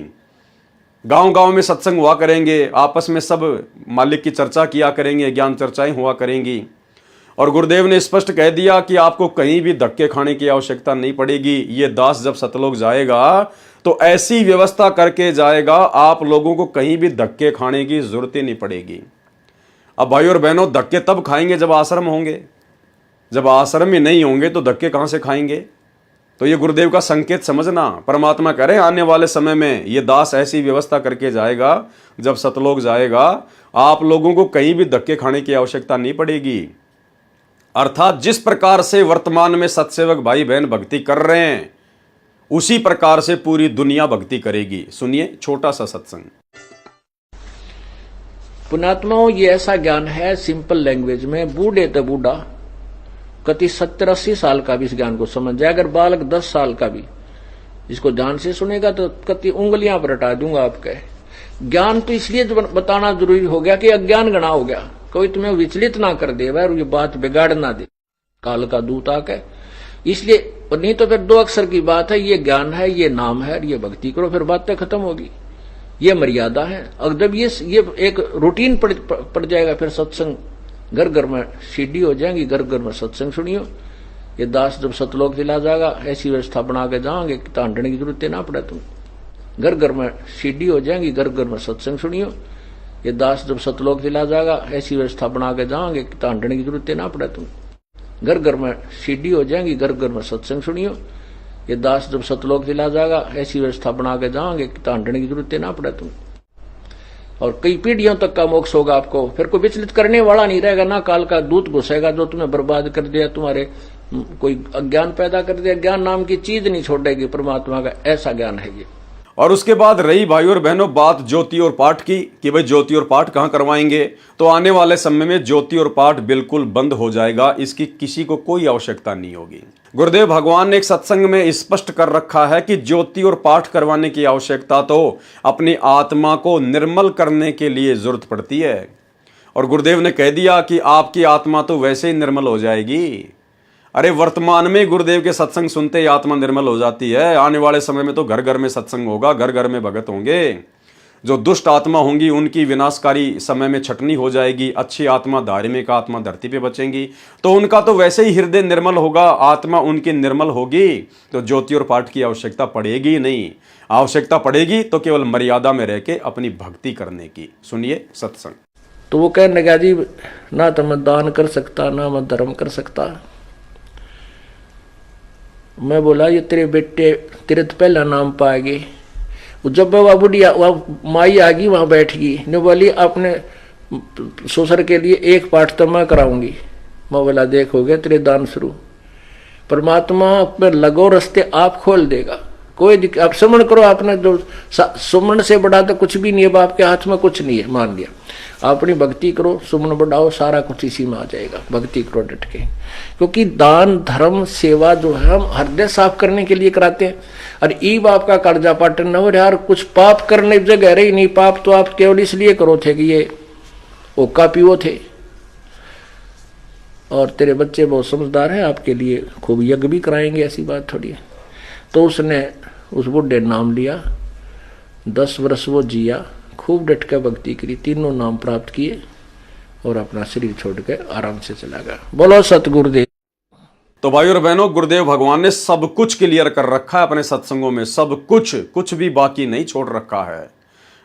गांव गांव में सत्संग हुआ करेंगे, आपस में सब मालिक की चर्चा किया करेंगे, ज्ञान चर्चाएं हुआ करेंगी। और गुरुदेव ने स्पष्ट कह दिया कि आपको कहीं भी धक्के खाने की आवश्यकता नहीं पड़ेगी। ये दास जब सतलोक जाएगा तो ऐसी व्यवस्था करके जाएगा, आप लोगों को कहीं भी धक्के खाने की जरूरत ही नहीं पड़ेगी। अब भाई और बहनों, धक्के तब खाएंगे जब आश्रम होंगे। जब आश्रम ही नहीं होंगे तो धक्के कहां से खाएंगे? तो ये गुरुदेव का संकेत समझना। परमात्मा कह रहे हैं आने वाले समय में ये दास ऐसी व्यवस्था करके जाएगा, जब सतलोक जाएगा आप लोगों को कहीं भी धक्के खाने की आवश्यकता नहीं पड़ेगी। अर्थात जिस प्रकार से वर्तमान में सत्सेवक भाई बहन भक्ति कर रहे हैं उसी प्रकार से पूरी दुनिया भक्ति करेगी। सुनिए छोटा सा सत्संग। पुणात्माओं, ये ऐसा ज्ञान है सिंपल लैंग्वेज में, बूढ़े तो बूढ़ा कति 70-80 साल का भी इस ज्ञान को समझ जाए, अगर बालक 10 साल का भी इसको ध्यान से सुनेगा तो कति उंगलियां पर हटा दूंगा आपके। ज्ञान तो इसलिए बताना जरूरी हो गया कि अज्ञान गणा हो गया, कोई तुम्हें विचलित ना कर दे और ये बात बिगाड़ ना दे काल का दूत आके। इसलिए नहीं तो फिर 2 अक्षर की बात है, ये ज्ञान है, ये नाम है, ये भक्ति करो, फिर बातें खत्म होगी। ये मर्यादा है। अगर ये एक रूटीन पड़ जाएगा, फिर सत्संग घर घर में सीढ़ी हो जाएंगी, घर घर में सत्संग सुनियो। ये दास जब सतलोक चला जाएगा ऐसी व्यवस्था बना के जाओगे कि तांडने की जरूरत ना पड़े। तुम घर घर में सीढ़ी हो जाएंगी, घर घर में सत्संग सुनियो। ये दास जब सतलोक चला जाएगा ऐसी व्यवस्था बना के जाओगे कि तांडने की जरूरत ना पड़े। तुम घर घर में सीढ़ी हो जाएंगी, घर घर में सत्संग सुनियो। ये दास जब सतलोक चला जाएगा ऐसी व्यवस्था बना के जाओगे कि तांडने की जरूरत ना पड़े। तुम और कई पीढ़ियों तक का मोक्ष होगा आपको। फिर कोई विचलित करने वाला नहीं रहेगा, ना काल का दूत घुसेगा जो तुम्हें बर्बाद कर दिया, तुम्हारे कोई अज्ञान पैदा कर दिया। ज्ञान नाम की चीज नहीं छोड़ेगी परमात्मा का, ऐसा ज्ञान है ये। और उसके बाद रही भाई और बहनों बात ज्योति और पाठ की कि भाई ज्योति और पाठ कहाँ करवाएंगे, तो आने वाले समय में ज्योति और पाठ बिल्कुल बंद हो जाएगा, इसकी किसी को कोई आवश्यकता नहीं होगी। गुरुदेव भगवान ने एक सत्संग में स्पष्ट कर रखा है कि ज्योति और पाठ करवाने की आवश्यकता तो अपनी आत्मा को निर्मल करने के लिए जरूरत पड़ती है। और गुरुदेव ने कह दिया कि आपकी आत्मा तो वैसे ही निर्मल हो जाएगी। अरे वर्तमान में गुरुदेव के सत्संग सुनते ही आत्मा निर्मल हो जाती है। आने वाले समय में तो घर घर में सत्संग होगा, घर घर में भगत होंगे। जो दुष्ट आत्मा होंगी उनकी विनाशकारी समय में छटनी हो जाएगी। अच्छी आत्मा, धार्मिक आत्मा धरती पे बचेंगी, तो उनका तो वैसे ही हृदय निर्मल होगा, आत्मा उनकी निर्मल होगी, तो ज्योति और पाठ की आवश्यकता पड़ेगी नहीं। आवश्यकता पड़ेगी तो केवल मर्यादा में रह के अपनी भक्ति करने की। सुनिए सत्संग। तो वो कहने लगा जी ना तो मैं दान कर सकता, ना मैं धर्म कर सकता। मैं बोला ये तेरे बेटे तेरे तो पहला नाम पाएगी। जब वह बुढ़िया वह माई आ गई वहां बैठ गई, ने बोली अपने ससुर के लिए एक पाठ तो मैं कराऊंगी। मैं बोला देख हो गया तेरे दान शुरू। परमात्मा पर लगो रास्ते आप खोल देगा, कोई दिक्कत। आप सुमन करो, आपने जो सुमन से बड़ा तो कुछ भी नहीं है, बाप के हाथ में कुछ नहीं है, मान लिया। अपनी भक्ति करो, सुमन बढ़ाओ, सारा कुछ इसी में आ जाएगा। भक्ति करो डट के, क्योंकि दान धर्म सेवा जो है हम हृदय साफ करने के लिए कराते हैं। और ई बाप का कर्जा पाटन न हो यार, कुछ पाप करने जगह रही नहीं। पाप तो आप केवल इसलिए करो थे कि ये ओका पीओ थे, और तेरे बच्चे बहुत समझदार हैं, आपके लिए खूब यज्ञ भी कराएंगे, ऐसी बात थोड़ी है। तो उसने उस बुढ़े नाम लिया, 10 वर्ष वो जिया, खूब डट कर भक्ति करी, तीनों नाम प्राप्त किए और अपना शरीर छोड़ के आराम से चला गया। बोलो सतगुरुदेव। तो भाई और बहनों, गुरुदेव भगवान ने सब कुछ क्लियर कर रखा है अपने सत्संगों में, सब कुछ भी बाकी नहीं छोड़ रखा है।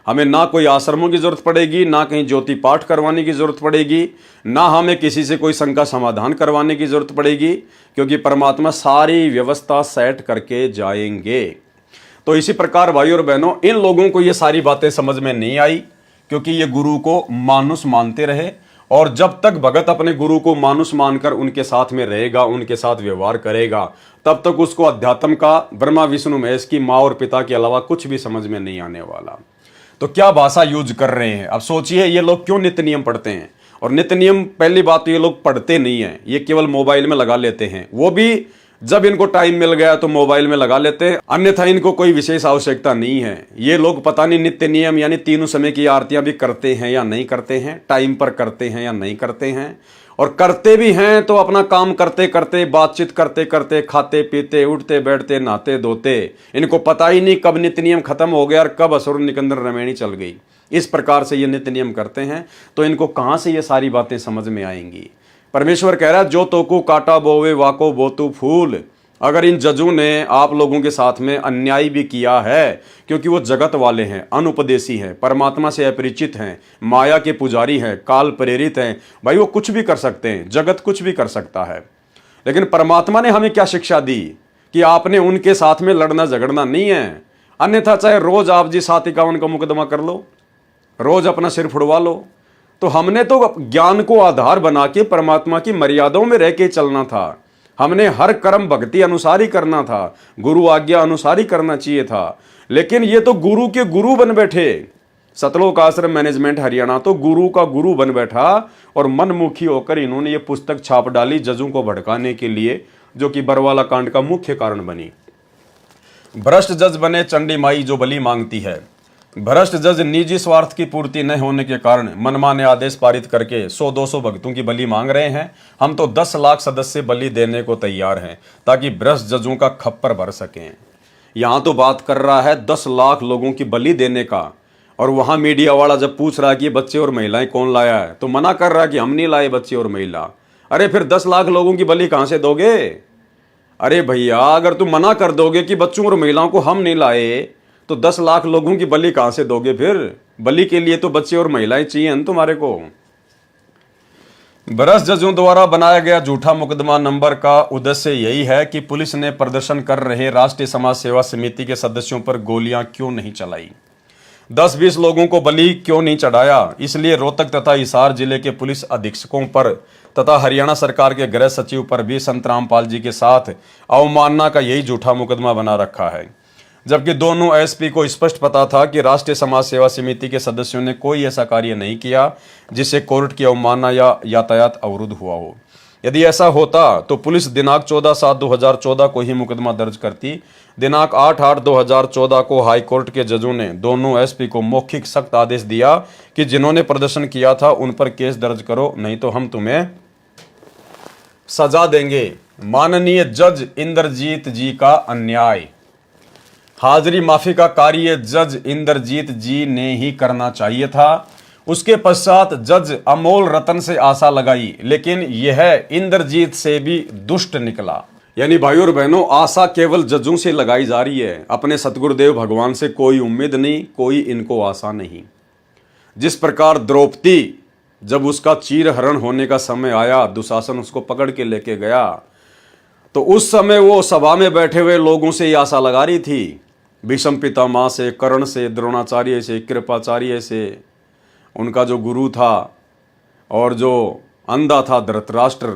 हमें ना कोई आश्रमों की जरूरत पड़ेगी, ना कहीं ज्योति पाठ करवाने की जरूरत पड़ेगी, ना हमें किसी से कोई शंका समाधान करवाने की जरूरत पड़ेगी, क्योंकि परमात्मा सारी व्यवस्था सेट करके जाएंगे। तो इसी प्रकार भाई और बहनों, इन लोगों को ये सारी बातें समझ में नहीं आई, क्योंकि ये गुरु को मानुष मानते रहे। और जब तक भगत अपने गुरु को मानुष मानकर उनके साथ में रहेगा, उनके साथ व्यवहार करेगा, तब तक उसको अध्यात्म का, ब्रह्मा विष्णु महेश की माँ और पिता के अलावा कुछ भी समझ में नहीं आने वाला। तो क्या भाषा यूज कर रहे हैं। अब सोचिए ये लोग क्यों नित्य नियम पढ़ते हैं। और नित्य नियम पहली बात तो ये लोग पढ़ते नहीं है, ये केवल मोबाइल में लगा लेते हैं, वो भी जब इनको टाइम मिल गया तो मोबाइल में लगा लेते हैं, अन्यथा इनको कोई विशेष आवश्यकता नहीं है। ये लोग पता नहीं नित्य नियम यानी तीनों समय की आरतियां भी करते हैं या नहीं करते हैं, टाइम पर करते हैं या नहीं करते हैं, और करते भी हैं तो अपना काम करते करते, बातचीत करते करते, खाते पीते, उठते बैठते, नहाते धोते, इनको पता ही नहीं कब नित्य नियम खत्म हो गया और कब असुर निकंदन रमैनी चल गई। इस प्रकार से ये नित्य नियम करते हैं, तो इनको कहां से ये सारी बातें समझ में आएंगी। परमेश्वर कह रहा है जो तोकू काटा बोवे वाको बोतू फूल। अगर इन जजों ने आप लोगों के साथ में अन्याय भी किया है, क्योंकि वो जगत वाले हैं, अनुपदेशी हैं, परमात्मा से अपरिचित हैं, माया के पुजारी हैं, काल प्रेरित हैं, भाई वो कुछ भी कर सकते हैं, जगत कुछ भी कर सकता है। लेकिन परमात्मा ने हमें क्या शिक्षा दी कि आपने उनके साथ में लड़ना झगड़ना नहीं है, अन्यथा चाहे रोज आप जी 751 का मुकदमा कर लो, रोज अपना सिर फुड़वा लो। तो हमने तो ज्ञान को आधार बना के परमात्मा की मर्यादाओं में रह के चलना था। हमने हर कर्म भक्ति अनुसार ही करना था, गुरु आज्ञा अनुसार ही करना चाहिए था। लेकिन ये तो गुरु के गुरु बन बैठे। सतलोक आश्रम मैनेजमेंट हरियाणा तो गुरु का गुरु बन बैठा और मनमुखी होकर इन्होंने ये पुस्तक छाप डाली जजों को भड़काने के लिए, जो कि बरवाला कांड का मुख्य कारण बनी। भ्रष्ट जज बने चंडी माई जो बलि मांगती है। भ्रष्ट जज निजी स्वार्थ की पूर्ति न होने के कारण मनमाने आदेश पारित करके 100-200 भक्तों की बलि मांग रहे हैं। हम तो 10 लाख सदस्य बलि देने को तैयार हैं ताकि भ्रष्ट जजों का खप्पर भर सकें। यहाँ तो बात कर रहा है 10 लाख लोगों की बलि देने का, और वहाँ मीडिया वाला जब पूछ रहा है कि बच्चे और महिलाएं कौन लाया है तो मना कर रहा है कि हम नहीं लाए बच्चे और महिला। अरे फिर 10 लाख लोगों की बलि कहाँ से दोगे? अरे भैया, अगर तुम मना कर दोगे कि बच्चों और महिलाओं को हम नहीं लाए तो 10 लाख लोगों की बलि कहां से दोगे? फिर बलि के लिए तो बच्चे और महिलाएं चाहिए न तुम्हारे को। भ्रष्ट जजों द्वारा बनाया गया झूठा मुकदमा नंबर का उद्देश्य यही है कि पुलिस ने प्रदर्शन कर रहे राष्ट्रीय समाज सेवा समिति के सदस्यों पर गोलियां क्यों नहीं चलाई, 10-20 लोगों को बलि क्यों नहीं चढ़ाया। इसलिए रोहतक तथा हिसार जिले के पुलिस अधीक्षकों पर तथा हरियाणा सरकार के गृह सचिव पर भी संत रामपाल जी के साथ अवमानना का यही झूठा मुकदमा बना रखा है। जबकि दोनों एसपी को स्पष्ट पता था कि राष्ट्रीय समाज सेवा समिति के सदस्यों ने कोई ऐसा कार्य नहीं किया जिससे कोर्ट की अवमानना या यातायात अवरुद्ध हुआ हो। यदि ऐसा होता तो पुलिस दिनांक 14/7/2014 को ही मुकदमा दर्ज करती। दिनांक 8/8/2014 को हाईकोर्ट के जजों ने दोनों एसपी को मौखिक सख्त आदेश दिया कि जिन्होंने प्रदर्शन किया था उन पर केस दर्ज करो, नहीं तो हम तुम्हें सजा देंगे। माननीय जज इंद्रजीत जी का अन्याय। हाजिरी माफी का कार्य जज इंद्रजीत जी ने ही करना चाहिए था। उसके पश्चात जज अमोल रतन से आशा लगाई, लेकिन यह इंद्रजीत से भी दुष्ट निकला। यानी भाइयों और बहनों, आशा केवल जजों से लगाई जा रही है, अपने सतगुरुदेव भगवान से कोई उम्मीद नहीं, कोई इनको आशा नहीं। जिस प्रकार द्रौपदी जब उसका चीरहरण होने का समय आया, दुशासन उसको पकड़ के लेके गया, तो उस समय वो सभा में बैठे हुए लोगों से ये आशा लगा रही थी, भीष्म पितामह से, कर्ण से, द्रोणाचार्य से, कृपाचार्य से, उनका जो गुरु था और जो अंधा था धृतराष्ट्र,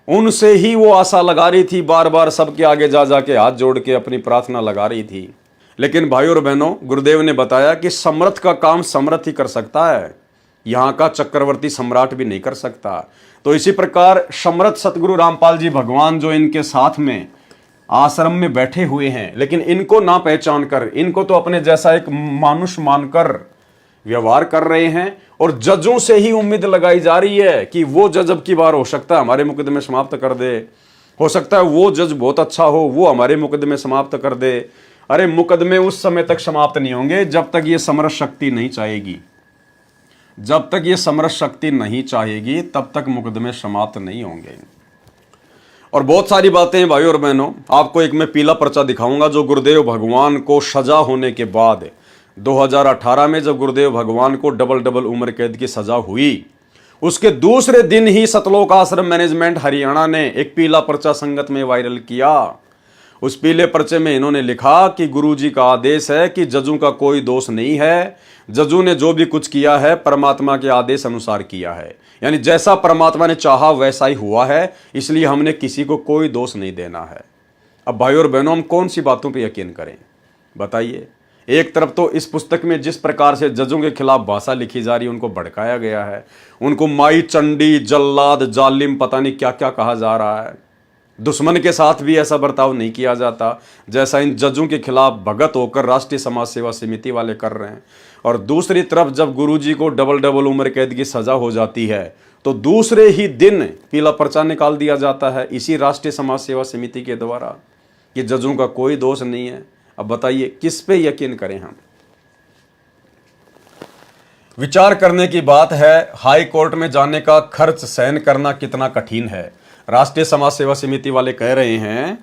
उनसे ही वो आशा लगा रही थी। बार बार सबके आगे जा जाके हाथ जोड़ के अपनी प्रार्थना लगा रही थी। लेकिन भाइयों और बहनों, गुरुदेव ने बताया कि समर्थ का काम समर्थ ही कर सकता है, यहाँ का चक्रवर्ती सम्राट भी नहीं कर सकता। तो इसी प्रकार समर्थ सतगुरु रामपाल जी भगवान जो इनके साथ में आश्रम में बैठे हुए हैं, लेकिन इनको ना पहचान कर, इनको तो अपने जैसा एक मानुष मानकर व्यवहार कर रहे हैं, और जजों से ही उम्मीद लगाई जा रही है कि वो जज अब की बार हो सकता है हमारे मुकदमे समाप्त कर दे, हो सकता है वो जज बहुत अच्छा हो, वो हमारे मुकदमे समाप्त कर दे। अरे मुकदमे उस समय तक समाप्त नहीं होंगे जब तक ये समरस शक्ति नहीं चाहेगी। जब तक ये समरस शक्ति नहीं चाहेगी तब तक मुकदमे समाप्त नहीं होंगे। और बहुत सारी बातें भाइयों और बहनों, आपको एक मैं पीला पर्चा दिखाऊंगा जो गुरुदेव भगवान को सजा होने के बाद 2018 में जब गुरुदेव भगवान को डबल उम्र कैद की सजा हुई, उसके दूसरे दिन ही सतलोक आश्रम मैनेजमेंट हरियाणा ने एक पीला पर्चा संगत में वायरल किया। उस पीले पर्चे में इन्होंने लिखा कि गुरुजी का आदेश है कि जजों का कोई दोष नहीं है, जजों ने जो भी कुछ किया है परमात्मा के आदेश अनुसार किया है, यानी जैसा परमात्मा ने चाहा वैसा ही हुआ है, इसलिए हमने किसी को कोई दोष नहीं देना है। अब भाइयों और बहनों, हम कौन सी बातों पे यकीन करें बताइए। एक तरफ तो इस पुस्तक में जिस प्रकार से जजों के खिलाफ भाषा लिखी जा रही है, उनको भड़काया गया है, उनको माई चंडी, जल्लाद, जालिम, पता नहीं क्या क्या कहा जा रहा है। दुश्मन के साथ भी ऐसा बर्ताव नहीं किया जाता जैसा इन जजों के खिलाफ भगत होकर राष्ट्रीय समाज सेवा समिति वाले कर रहे हैं। और दूसरी तरफ जब गुरुजी को डबल उम्र कैद की सजा हो जाती है तो दूसरे ही दिन पीला पर्चा निकाल दिया जाता है इसी राष्ट्रीय समाज सेवा समिति के द्वारा कि जजों का कोई दोष नहीं है। अब बताइए किस पे यकीन करें हम। विचार करने की बात है, हाई कोर्ट में जाने का खर्च सहन करना कितना कठिन है। राष्ट्रीय समाज सेवा समिति वाले कह रहे हैं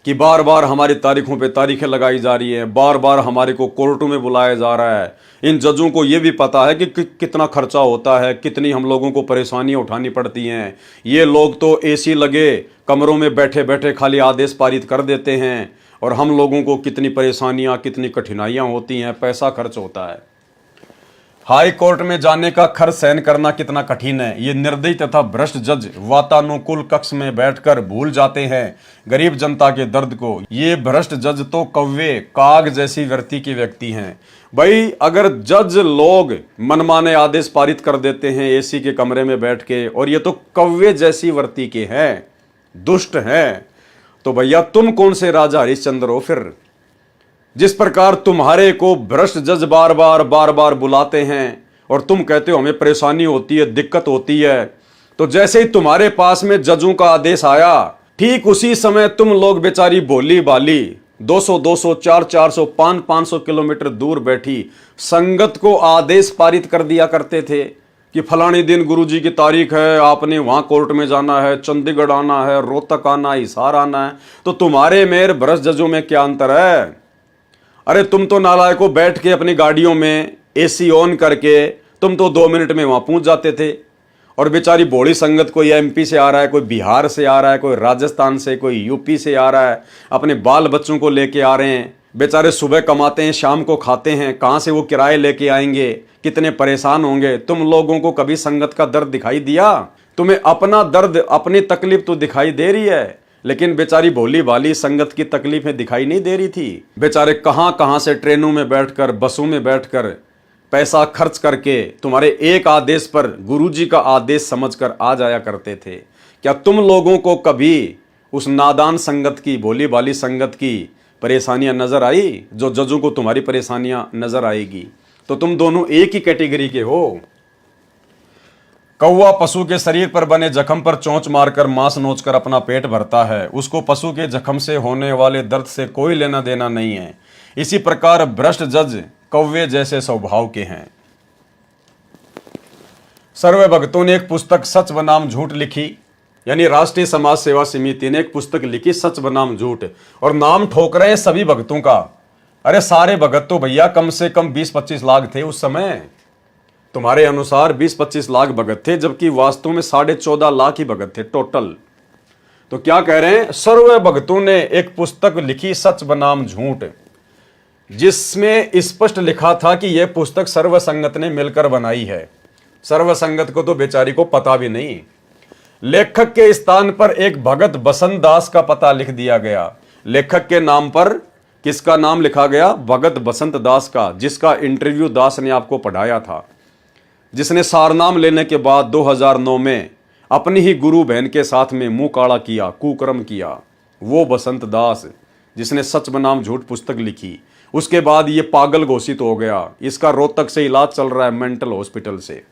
कि बार बार हमारी तारीखों पे तारीखें लगाई जा रही हैं, बार बार हमारे को कोर्टों में बुलाया जा रहा है। इन जजों को ये भी पता है कि कितना खर्चा होता है, कितनी हम लोगों को परेशानियां उठानी पड़ती हैं। ये लोग तो एसी लगे कमरों में बैठे बैठे खाली आदेश पारित कर देते हैं और हम लोगों को कितनी परेशानियां, कितनी कठिनाइयां होती हैं, पैसा खर्च होता है। हाई कोर्ट में जाने का खर्च सहन करना कितना कठिन है, ये निर्दयी तथा भ्रष्ट जज वातानुकूल कक्ष में बैठकर भूल जाते हैं गरीब जनता के दर्द को। ये भ्रष्ट जज तो कौवे काग जैसी वृत्ति के व्यक्ति हैं। भाई अगर जज लोग मनमाने आदेश पारित कर देते हैं एसी के कमरे में बैठ के, और ये तो कौवे जैसी वृत्ति के हैं, दुष्ट हैं, तो भैया तुम कौन से राजा हरिश्चंद्र हो फिर? जिस प्रकार तुम्हारे को भ्रष्ट जज बार बार बुलाते हैं और तुम कहते हो हमें परेशानी होती है, दिक्कत होती है, तो जैसे ही तुम्हारे पास में जजों का आदेश आया, ठीक उसी समय तुम लोग बेचारी भोली बाली 200 400 500 किलोमीटर दूर बैठी संगत को आदेश पारित कर दिया करते थे कि फलानी दिन गुरुजी की तारीख है, आपने वहां कोर्ट में जाना है, चंडीगढ़ आना है, रोहतक आना है, हिसार आना है। तो तुम्हारे मेरे भ्रष्ट जजों में क्या अंतर है? अरे तुम तो नालायकों बैठ के अपनी गाड़ियों में एसी ऑन करके तुम तो 2 मिनट में वहां पहुंच जाते थे, और बेचारी भोली संगत कोई एमपी से आ रहा है, कोई बिहार से आ रहा है, कोई राजस्थान से, कोई यूपी से आ रहा है, अपने बाल बच्चों को लेके आ रहे हैं, बेचारे सुबह कमाते हैं शाम को खाते हैं, कहाँ से वो किराए लेके आएंगे, कितने परेशान होंगे। तुम लोगों को कभी संगत का दर्द दिखाई दिया? तुम्हें अपना दर्द, अपनी तकलीफ तो दिखाई दे रही है, लेकिन बेचारी भोली भाली संगत की तकलीफें दिखाई नहीं दे रही थी। बेचारे कहां कहां से ट्रेनों में बैठकर, बसों में बैठकर पैसा खर्च करके तुम्हारे एक आदेश पर गुरुजी का आदेश समझकर आ जाया करते थे। क्या तुम लोगों को कभी उस नादान संगत की, भोली भाली संगत की परेशानियां नजर आई जो जजों को तुम्हारी परेशानियां नजर आएगी? तो तुम दोनों एक ही कैटेगरी के हो। कौवा पशु के शरीर पर बने जख्म पर चोंच मारकर मांस नोचकर अपना पेट भरता है, उसको पशु के जख्म से होने वाले दर्द से कोई लेना देना नहीं है। इसी प्रकार भ्रष्ट जज कौवे जैसे स्वभाव के हैं। सर्व भक्तों ने एक पुस्तक सच बनाम झूठ लिखी, यानी राष्ट्रीय समाज सेवा समिति ने एक पुस्तक लिखी सच बनाम झूठ, और नाम ठोक रहे सभी भक्तों का। अरे सारे भगत तो भैया कम से कम 20-25 लाख थे उस समय। तुम्हारे अनुसार 20-25 लाख भगत थे, जबकि वास्तव में 14.5 लाख ही भगत थे टोटल। तो क्या कह रहे हैं? सर्व भक्तों ने एक पुस्तक लिखी सच बनाम झूठ, जिसमें स्पष्ट लिखा था कि यह पुस्तक सर्व संगत ने मिलकर बनाई है। सर्व संगत को तो बेचारी को पता भी नहीं। लेखक के स्थान पर एक भगत बसंत दास का पता लिख दिया गया। लेखक के नाम पर किसका नाम लिखा गया? भगत बसंत दास का, जिसका इंटरव्यू दास ने आपको पढ़ाया था, जिसने सारनाम लेने के बाद 2009 में अपनी ही गुरु बहन के साथ में मुंह काला किया, कुकर्म किया। वो बसंत दास जिसने सच बनाम झूठ पुस्तक लिखी, उसके बाद ये पागल घोषित हो गया। इसका रोहतक से इलाज चल रहा है, मेंटल हॉस्पिटल से।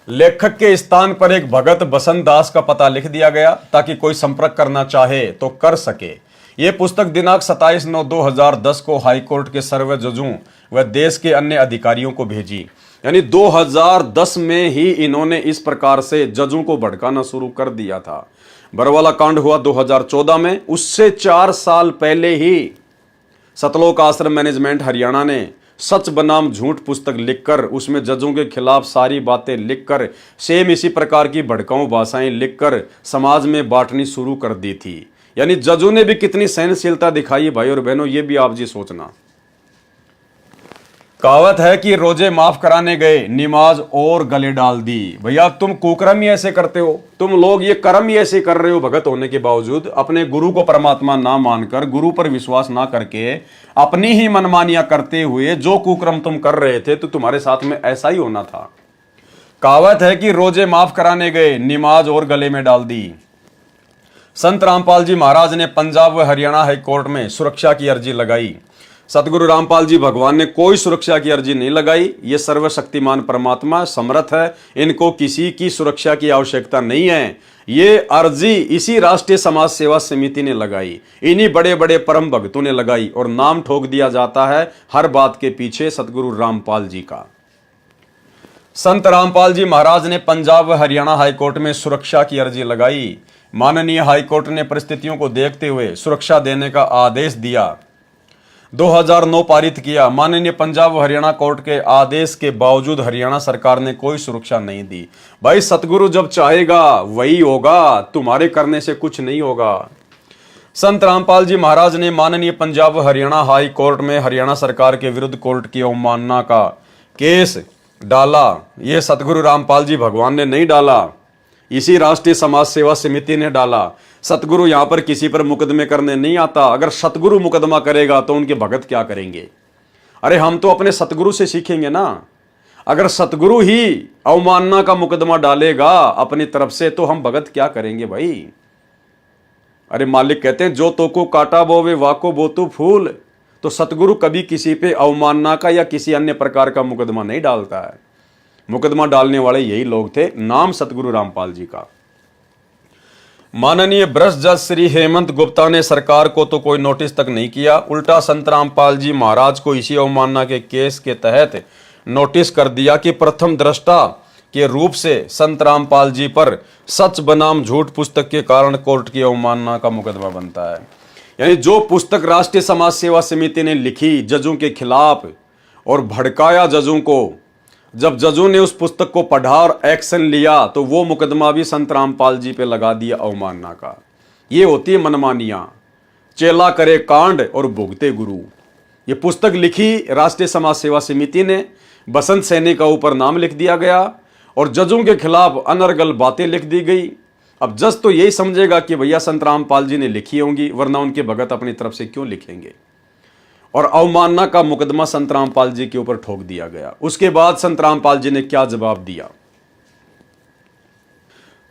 लेखक के स्थान पर एक भगत बसंत दास का पता लिख दिया गया ताकि कोई संपर्क करना चाहे तो कर सके। ये पुस्तक दिनांक 27/9/2010 को हाईकोर्ट के सर्व जजों व देश के अन्य अधिकारियों को भेजी। यानी 2010 में ही इन्होंने इस प्रकार से जजों को भड़काना शुरू कर दिया था। बरवाला कांड हुआ 2014 में, उससे 4 साल पहले ही सतलोक आश्रम मैनेजमेंट हरियाणा ने सच बनाम झूठ पुस्तक लिखकर उसमें जजों के खिलाफ सारी बातें लिखकर, सेम इसी प्रकार की भड़काऊ भाषाएं लिखकर समाज में बांटनी शुरू कर दी थी। यानी जजों ने भी कितनी सहनशीलता दिखाई भाई और बहनों, ये भी आप जी सोचना। कहावत है कि रोजे माफ कराने गए, नमाज और गले डाल दी। भैया तुम कुकर्म ही ऐसे करते हो, तुम लोग ये कर्म ही ऐसे कर रहे हो। भगत होने के बावजूद अपने गुरु को परमात्मा ना मानकर, गुरु पर विश्वास ना करके, अपनी ही मनमानियां करते हुए जो कुकर्म तुम कर रहे थे, तो तुम्हारे साथ में ऐसा ही होना था। कहावत है कि रोजे माफ कराने गए, नमाज और गले में डाल दी। संत रामपाल जी महाराज ने पंजाब व हरियाणा हाई कोर्ट में सुरक्षा की अर्जी लगाई। सतगुरु रामपाल जी भगवान ने कोई सुरक्षा की अर्जी नहीं लगाई। ये सर्वशक्तिमान परमात्मा समर्थ है, इनको किसी की सुरक्षा की आवश्यकता नहीं है। ये अर्जी इसी राष्ट्रीय समाज सेवा समिति ने लगाई, इन्हीं बड़े बड़े परम भक्तों ने लगाई, और नाम ठोक दिया जाता है हर बात के पीछे सतगुरु रामपाल जी का। संत रामपाल जी महाराज ने पंजाब व हरियाणा हाईकोर्ट में सुरक्षा की अर्जी लगाई। माननीय हाईकोर्ट ने परिस्थितियों को देखते हुए सुरक्षा देने का आदेश दिया। 2009 पारित किया। माननीय पंजाब व हरियाणा कोर्ट के आदेश के बावजूद हरियाणा सरकार ने कोई सुरक्षा नहीं दी। भाई सतगुरु जब चाहेगा वही होगा, तुम्हारे करने से कुछ नहीं होगा। संत रामपाल जी महाराज ने माननीय पंजाब व हरियाणा हाई कोर्ट में हरियाणा सरकार के विरुद्ध कोर्ट की अवमानना का केस डाला। यह सतगुरु रामपाल जी भगवान ने नहीं डाला, इसी राष्ट्रीय समाज सेवा समिति ने डाला। सतगुरु यहां पर किसी पर मुकदमे करने नहीं आता। अगर सतगुरु मुकदमा करेगा तो उनके भगत क्या करेंगे? अरे हम तो अपने सतगुरु से सीखेंगे ना। अगर सतगुरु ही अवमानना का मुकदमा डालेगा अपनी तरफ से तो हम भगत क्या करेंगे भाई? अरे मालिक कहते हैं जो तो को काटा बोवे वाको बोतु फूल। तो सतगुरु कभी किसी पे अवमानना का या किसी अन्य प्रकार का मुकदमा नहीं डालता है। मुकदमा डालने वाले यही लोग थे, नाम सतगुरु रामपाल जी का। माननीय ब्रश जज श्री हेमंत गुप्ता ने सरकार को तो कोई नोटिस तक नहीं किया, उल्टा संत रामपाल जी महाराज को इसी अवमानना के केस के तहत नोटिस कर दिया कि प्रथम दृष्टा के रूप से संत रामपाल जी पर सच बनाम झूठ पुस्तक के कारण कोर्ट की अवमानना का मुकदमा बनता है। यानी जो पुस्तक राष्ट्रीय समाज सेवा समिति ने लिखी जजों के खिलाफ और भड़काया जजों को, जब जजों ने उस पुस्तक को पढ़ा और एक्शन लिया तो वो मुकदमा भी संत रामपाल जी पे लगा दिया अवमानना का। ये होती है मनमानियां, चेला करे कांड और भुगते गुरु। ये पुस्तक लिखी राष्ट्रीय समाज सेवा समिति ने, बसंत सैनी का ऊपर नाम लिख दिया गया और जजों के खिलाफ अनर्गल बातें लिख दी गई। अब जज तो यही समझेगा कि भैया संत रामपाल जी ने लिखी होंगी, वरना उनके भगत अपनी तरफ से क्यों लिखेंगे। और अवमानना का मुकदमा संत रामपाल जी के ऊपर ठोक दिया गया। उसके बाद संत रामपाल जी ने क्या जवाब दिया?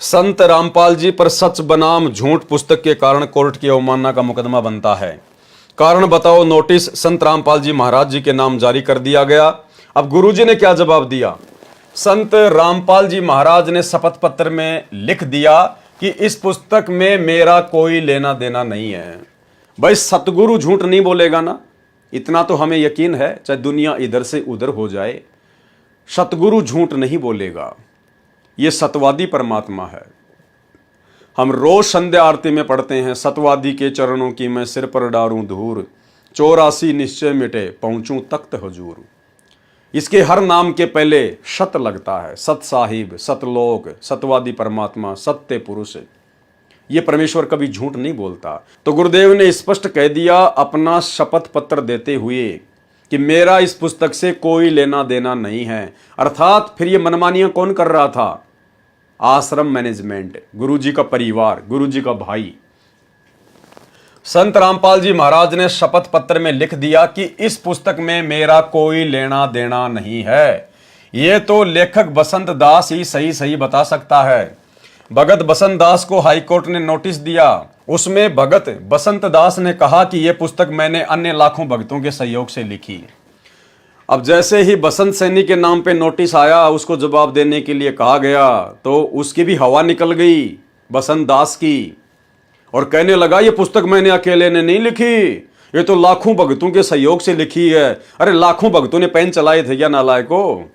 संत रामपाल जी पर सच बनाम झूठ पुस्तक के कारण कोर्ट की अवमानना का मुकदमा बनता है। कारण बताओ नोटिस संत रामपाल जी महाराज जी के नाम जारी कर दिया गया। अब गुरुजी ने क्या जवाब दिया? संत रामपाल जी महाराज ने शपथ पत्र में लिख दिया कि इस पुस्तक में मेरा कोई लेना देना नहीं है। भाई सतगुरु झूठ नहीं बोलेगा ना, इतना तो हमें यकीन है, चाहे दुनिया इधर से उधर हो जाए, सतगुरु झूठ नहीं बोलेगा। ये सतवादी परमात्मा है। हम रोज संध्या आरती में पढ़ते हैं, सतवादी के चरणों की मैं सिर पर डारूं धूर, 84 निश्चय मिटे पहुंचूं तख्त हुजूर। इसके हर नाम के पहले सत लगता है, सत साहिब, सतलोक, सतवादी परमात्मा, सत्य पुरुष। ये परमेश्वर कभी झूठ नहीं बोलता। तो गुरुदेव ने स्पष्ट कह दिया अपना शपथ पत्र देते हुए कि मेरा इस पुस्तक से कोई लेना देना नहीं है। अर्थात फिर ये मनमानियां कौन कर रहा था? आश्रम मैनेजमेंट, गुरुजी का परिवार, गुरुजी का भाई। संत रामपाल जी महाराज ने शपथ पत्र में लिख दिया कि इस पुस्तक में मेरा कोई लेना देना नहीं है। ये तो लेखक बसंत दास ही सही बता सकता है। भगत बसंत दास को हाईकोर्ट ने नोटिस दिया। उसमें भगत बसंत दास ने कहा कि यह पुस्तक मैंने अन्य लाखों भक्तों के सहयोग से लिखी। अब जैसे ही बसंत सैनी के नाम पे नोटिस आया, उसको जवाब देने के लिए कहा गया, तो उसकी भी हवा निकल गई बसंत दास की, और कहने लगा ये पुस्तक मैंने अकेले ने नहीं लिखी, ये तो लाखों भक्तों के सहयोग से लिखी है। अरे लाखों भक्तों ने पेन चलाए थे क्या नालायको?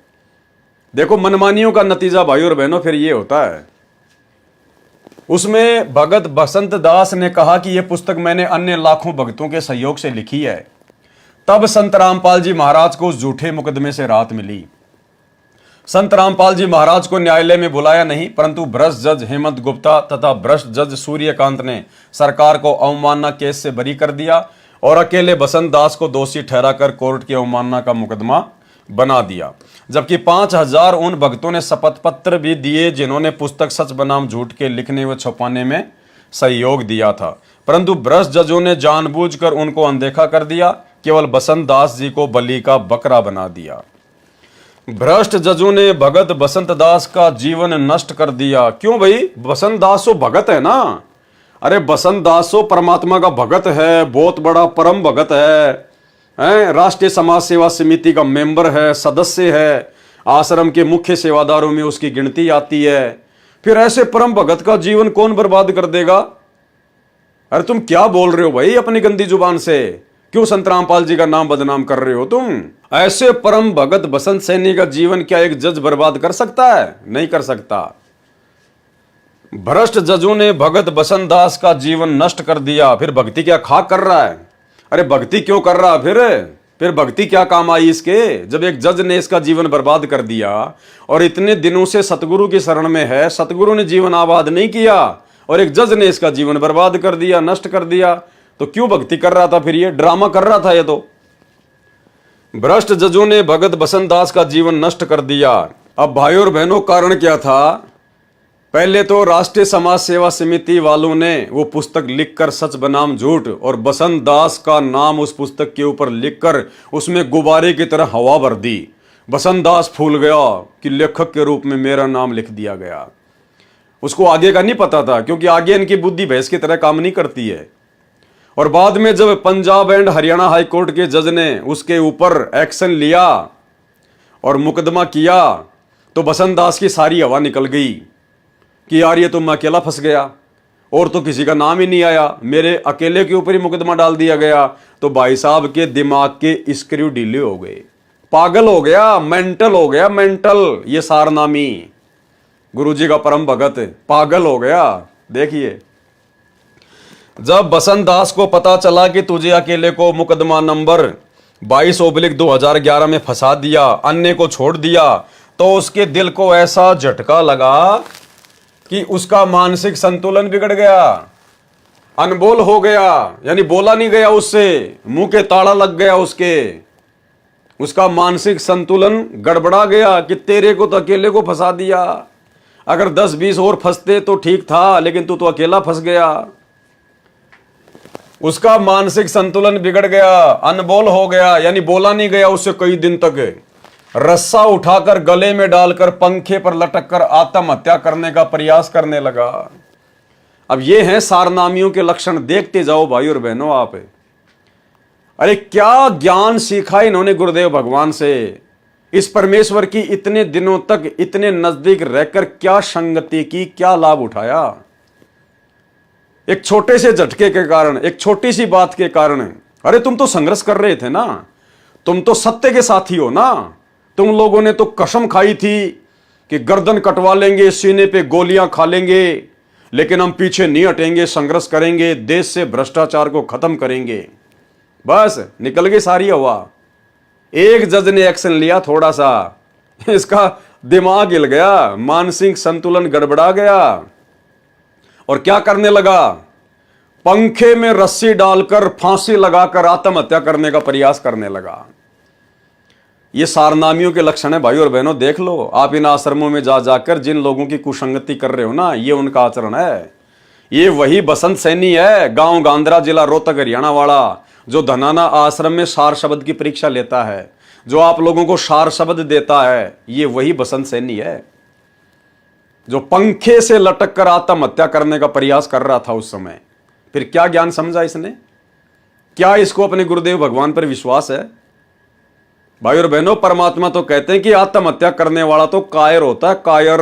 देखो मनमानियों का नतीजा भाई और बहनों फिर ये होता है। उसमें भगत बसंत दास ने कहा कि यह पुस्तक मैंने अन्य लाखों भक्तों के सहयोग से लिखी है। तब संत रामपाल जी महाराज को उस झूठे मुकदमे से राहत मिली। संत रामपाल जी महाराज को न्यायालय में बुलाया नहीं, परंतु ब्रश जज हेमंत गुप्ता तथा ब्रश जज सूर्यकांत ने सरकार को अवमानना केस से बरी कर दिया और अकेले बसंत दास को दोषी ठहराकर कोर्ट की अवमानना का मुकदमा बना दिया। जबकि 5000 उन भक्तों ने शपथ पत्र भी दिए जिन्होंने पुस्तक सच बनाम झूठ के लिखने व छुपाने में सहयोग दिया था, परंतु ब्रश जजों ने जानबूझकर उनको अनदेखा कर दिया। केवल बसंत दास जी को बलि का बकरा बना दिया। भ्रष्ट जजों ने भगत बसंत दास का जीवन नष्ट कर दिया। क्यों भाई? बसंत दासो भगत है ना। अरे बसंत दासो परमात्मा का भगत है, बहुत बड़ा परम भगत है, राष्ट्रीय समाज सेवा समिति का मेंबर है, सदस्य है, आश्रम के मुख्य सेवादारों में उसकी गिनती आती है। फिर ऐसे परम भगत का जीवन कौन बर्बाद कर देगा? अरे तुम क्या बोल रहे हो भाई अपनी गंदी जुबान से? क्यों संत रामपाल जी का नाम बदनाम कर रहे हो तुम? ऐसे परम भगत बसंत सैनी का जीवन क्या एक जज बर्बाद कर सकता है? नहीं कर सकता। भ्रष्ट जजों ने भगत बसंत दास का जीवन नष्ट कर दिया। फिर भक्ति क्या खाक कर रहा है? अरे भक्ति क्यों कर रहा फिर भक्ति क्या काम आई इसके, जब एक जज ने इसका जीवन बर्बाद कर दिया और इतने दिनों से सतगुरु की शरण में है, सतगुरु ने जीवन आबाद नहीं किया और एक जज ने इसका जीवन बर्बाद कर दिया, नष्ट कर दिया, तो क्यों भक्ति कर रहा था फिर? ये ड्रामा कर रहा था। ये तो भ्रष्ट जजों ने भगत बसंत दास का जीवन नष्ट कर दिया। अब भाइयों और बहनों, कारण क्या था? पहले तो राष्ट्रीय समाज सेवा समिति वालों ने वो पुस्तक लिखकर सच बनाम झूठ और बसंत दास का नाम उस पुस्तक के ऊपर लिखकर उसमें गुब्बारे की तरह हवा भर दी। बसंत दास फूल गया कि लेखक के रूप में मेरा नाम लिख दिया गया। उसको आगे का नहीं पता था, क्योंकि आगे इनकी बुद्धि भैंस की तरह काम नहीं करती है। और बाद में जब Punjab and Haryana high court के जज ने उसके ऊपर एक्शन लिया और मुकदमा किया, तो बसंत दास की सारी हवा निकल गई कि यार ये तो मैं अकेला फंस गया और तो किसी का नाम ही नहीं आया, मेरे अकेले के ऊपर ही मुकदमा डाल दिया गया। तो भाई साहब के दिमाग के स्क्रू ढीले हो गए, पागल हो गया, मेंटल हो गया, मेंटल। ये सारनामी गुरुजी का परम भगत पागल हो गया। देखिए, जब बसंत दास को पता चला कि तुझे अकेले को मुकदमा नंबर 22/2011 में फंसा दिया, अन्य को छोड़ दिया, तो उसके दिल को ऐसा झटका लगा कि उसका मानसिक संतुलन बिगड़ गया, अनबोल हो गया, यानी बोला नहीं गया उससे, मुंह के ताला लग गया उसका मानसिक संतुलन गड़बड़ा गया कि तेरे को तो अकेले को फंसा दिया, अगर 10-20 और फंसते तो ठीक था, लेकिन तू तो अकेला फंस गया। उसका मानसिक संतुलन बिगड़ गया, अनबोल हो गया, यानी बोला नहीं गया उससे कई दिन तक। रस्सा उठाकर गले में डालकर पंखे पर लटककर आत्महत्या करने का प्रयास करने लगा। अब ये हैं सारनामियों के लक्षण, देखते जाओ भाई और बहनों आप। अरे क्या ज्ञान सीखा इन्होंने गुरुदेव भगवान से, इस परमेश्वर की इतने दिनों तक इतने नजदीक रहकर क्या संगति की, क्या लाभ उठाया। एक छोटे से झटके के कारण, एक छोटी सी बात के कारण। अरे तुम तो संघर्ष कर रहे थे ना, तुम तो सत्य के साथी हो ना। तुम लोगों ने तो कसम खाई थी कि गर्दन कटवा लेंगे, सीने पे गोलियां खा लेंगे, लेकिन हम पीछे नहीं हटेंगे, संघर्ष करेंगे, देश से भ्रष्टाचार को खत्म करेंगे। बस निकल गई सारी हवा। एक जज ने एक्शन लिया थोड़ा सा, इसका दिमाग हिल गया, मानसिक संतुलन गड़बड़ा गया और क्या करने लगा? पंखे में रस्सी डालकर फांसी लगाकर आत्महत्या करने का प्रयास करने लगा। ये सारनामियों के लक्षण है भाई और बहनों, देख लो। आप इन आश्रमों में जा जाकर जिन लोगों की कुसंगति कर रहे हो ना, ये उनका आचरण है। ये वही बसंत सैनी है, गांव गांधरा, जिला रोहतक, हरियाणा वाला, जो धनाना आश्रम में सार शब्द की परीक्षा लेता है, जो आप लोगों को सार शब्द देता है, ये वही बसंत सैनी है जो पंखे से लटक कर आत्महत्या करने का प्रयास कर रहा था उस समय। फिर क्या ज्ञान समझा इसने? क्या इसको अपने गुरुदेव भगवान पर विश्वास है? भाई और बहनों, परमात्मा तो कहते हैं कि आत्महत्या करने वाला तो कायर होता है, कायर।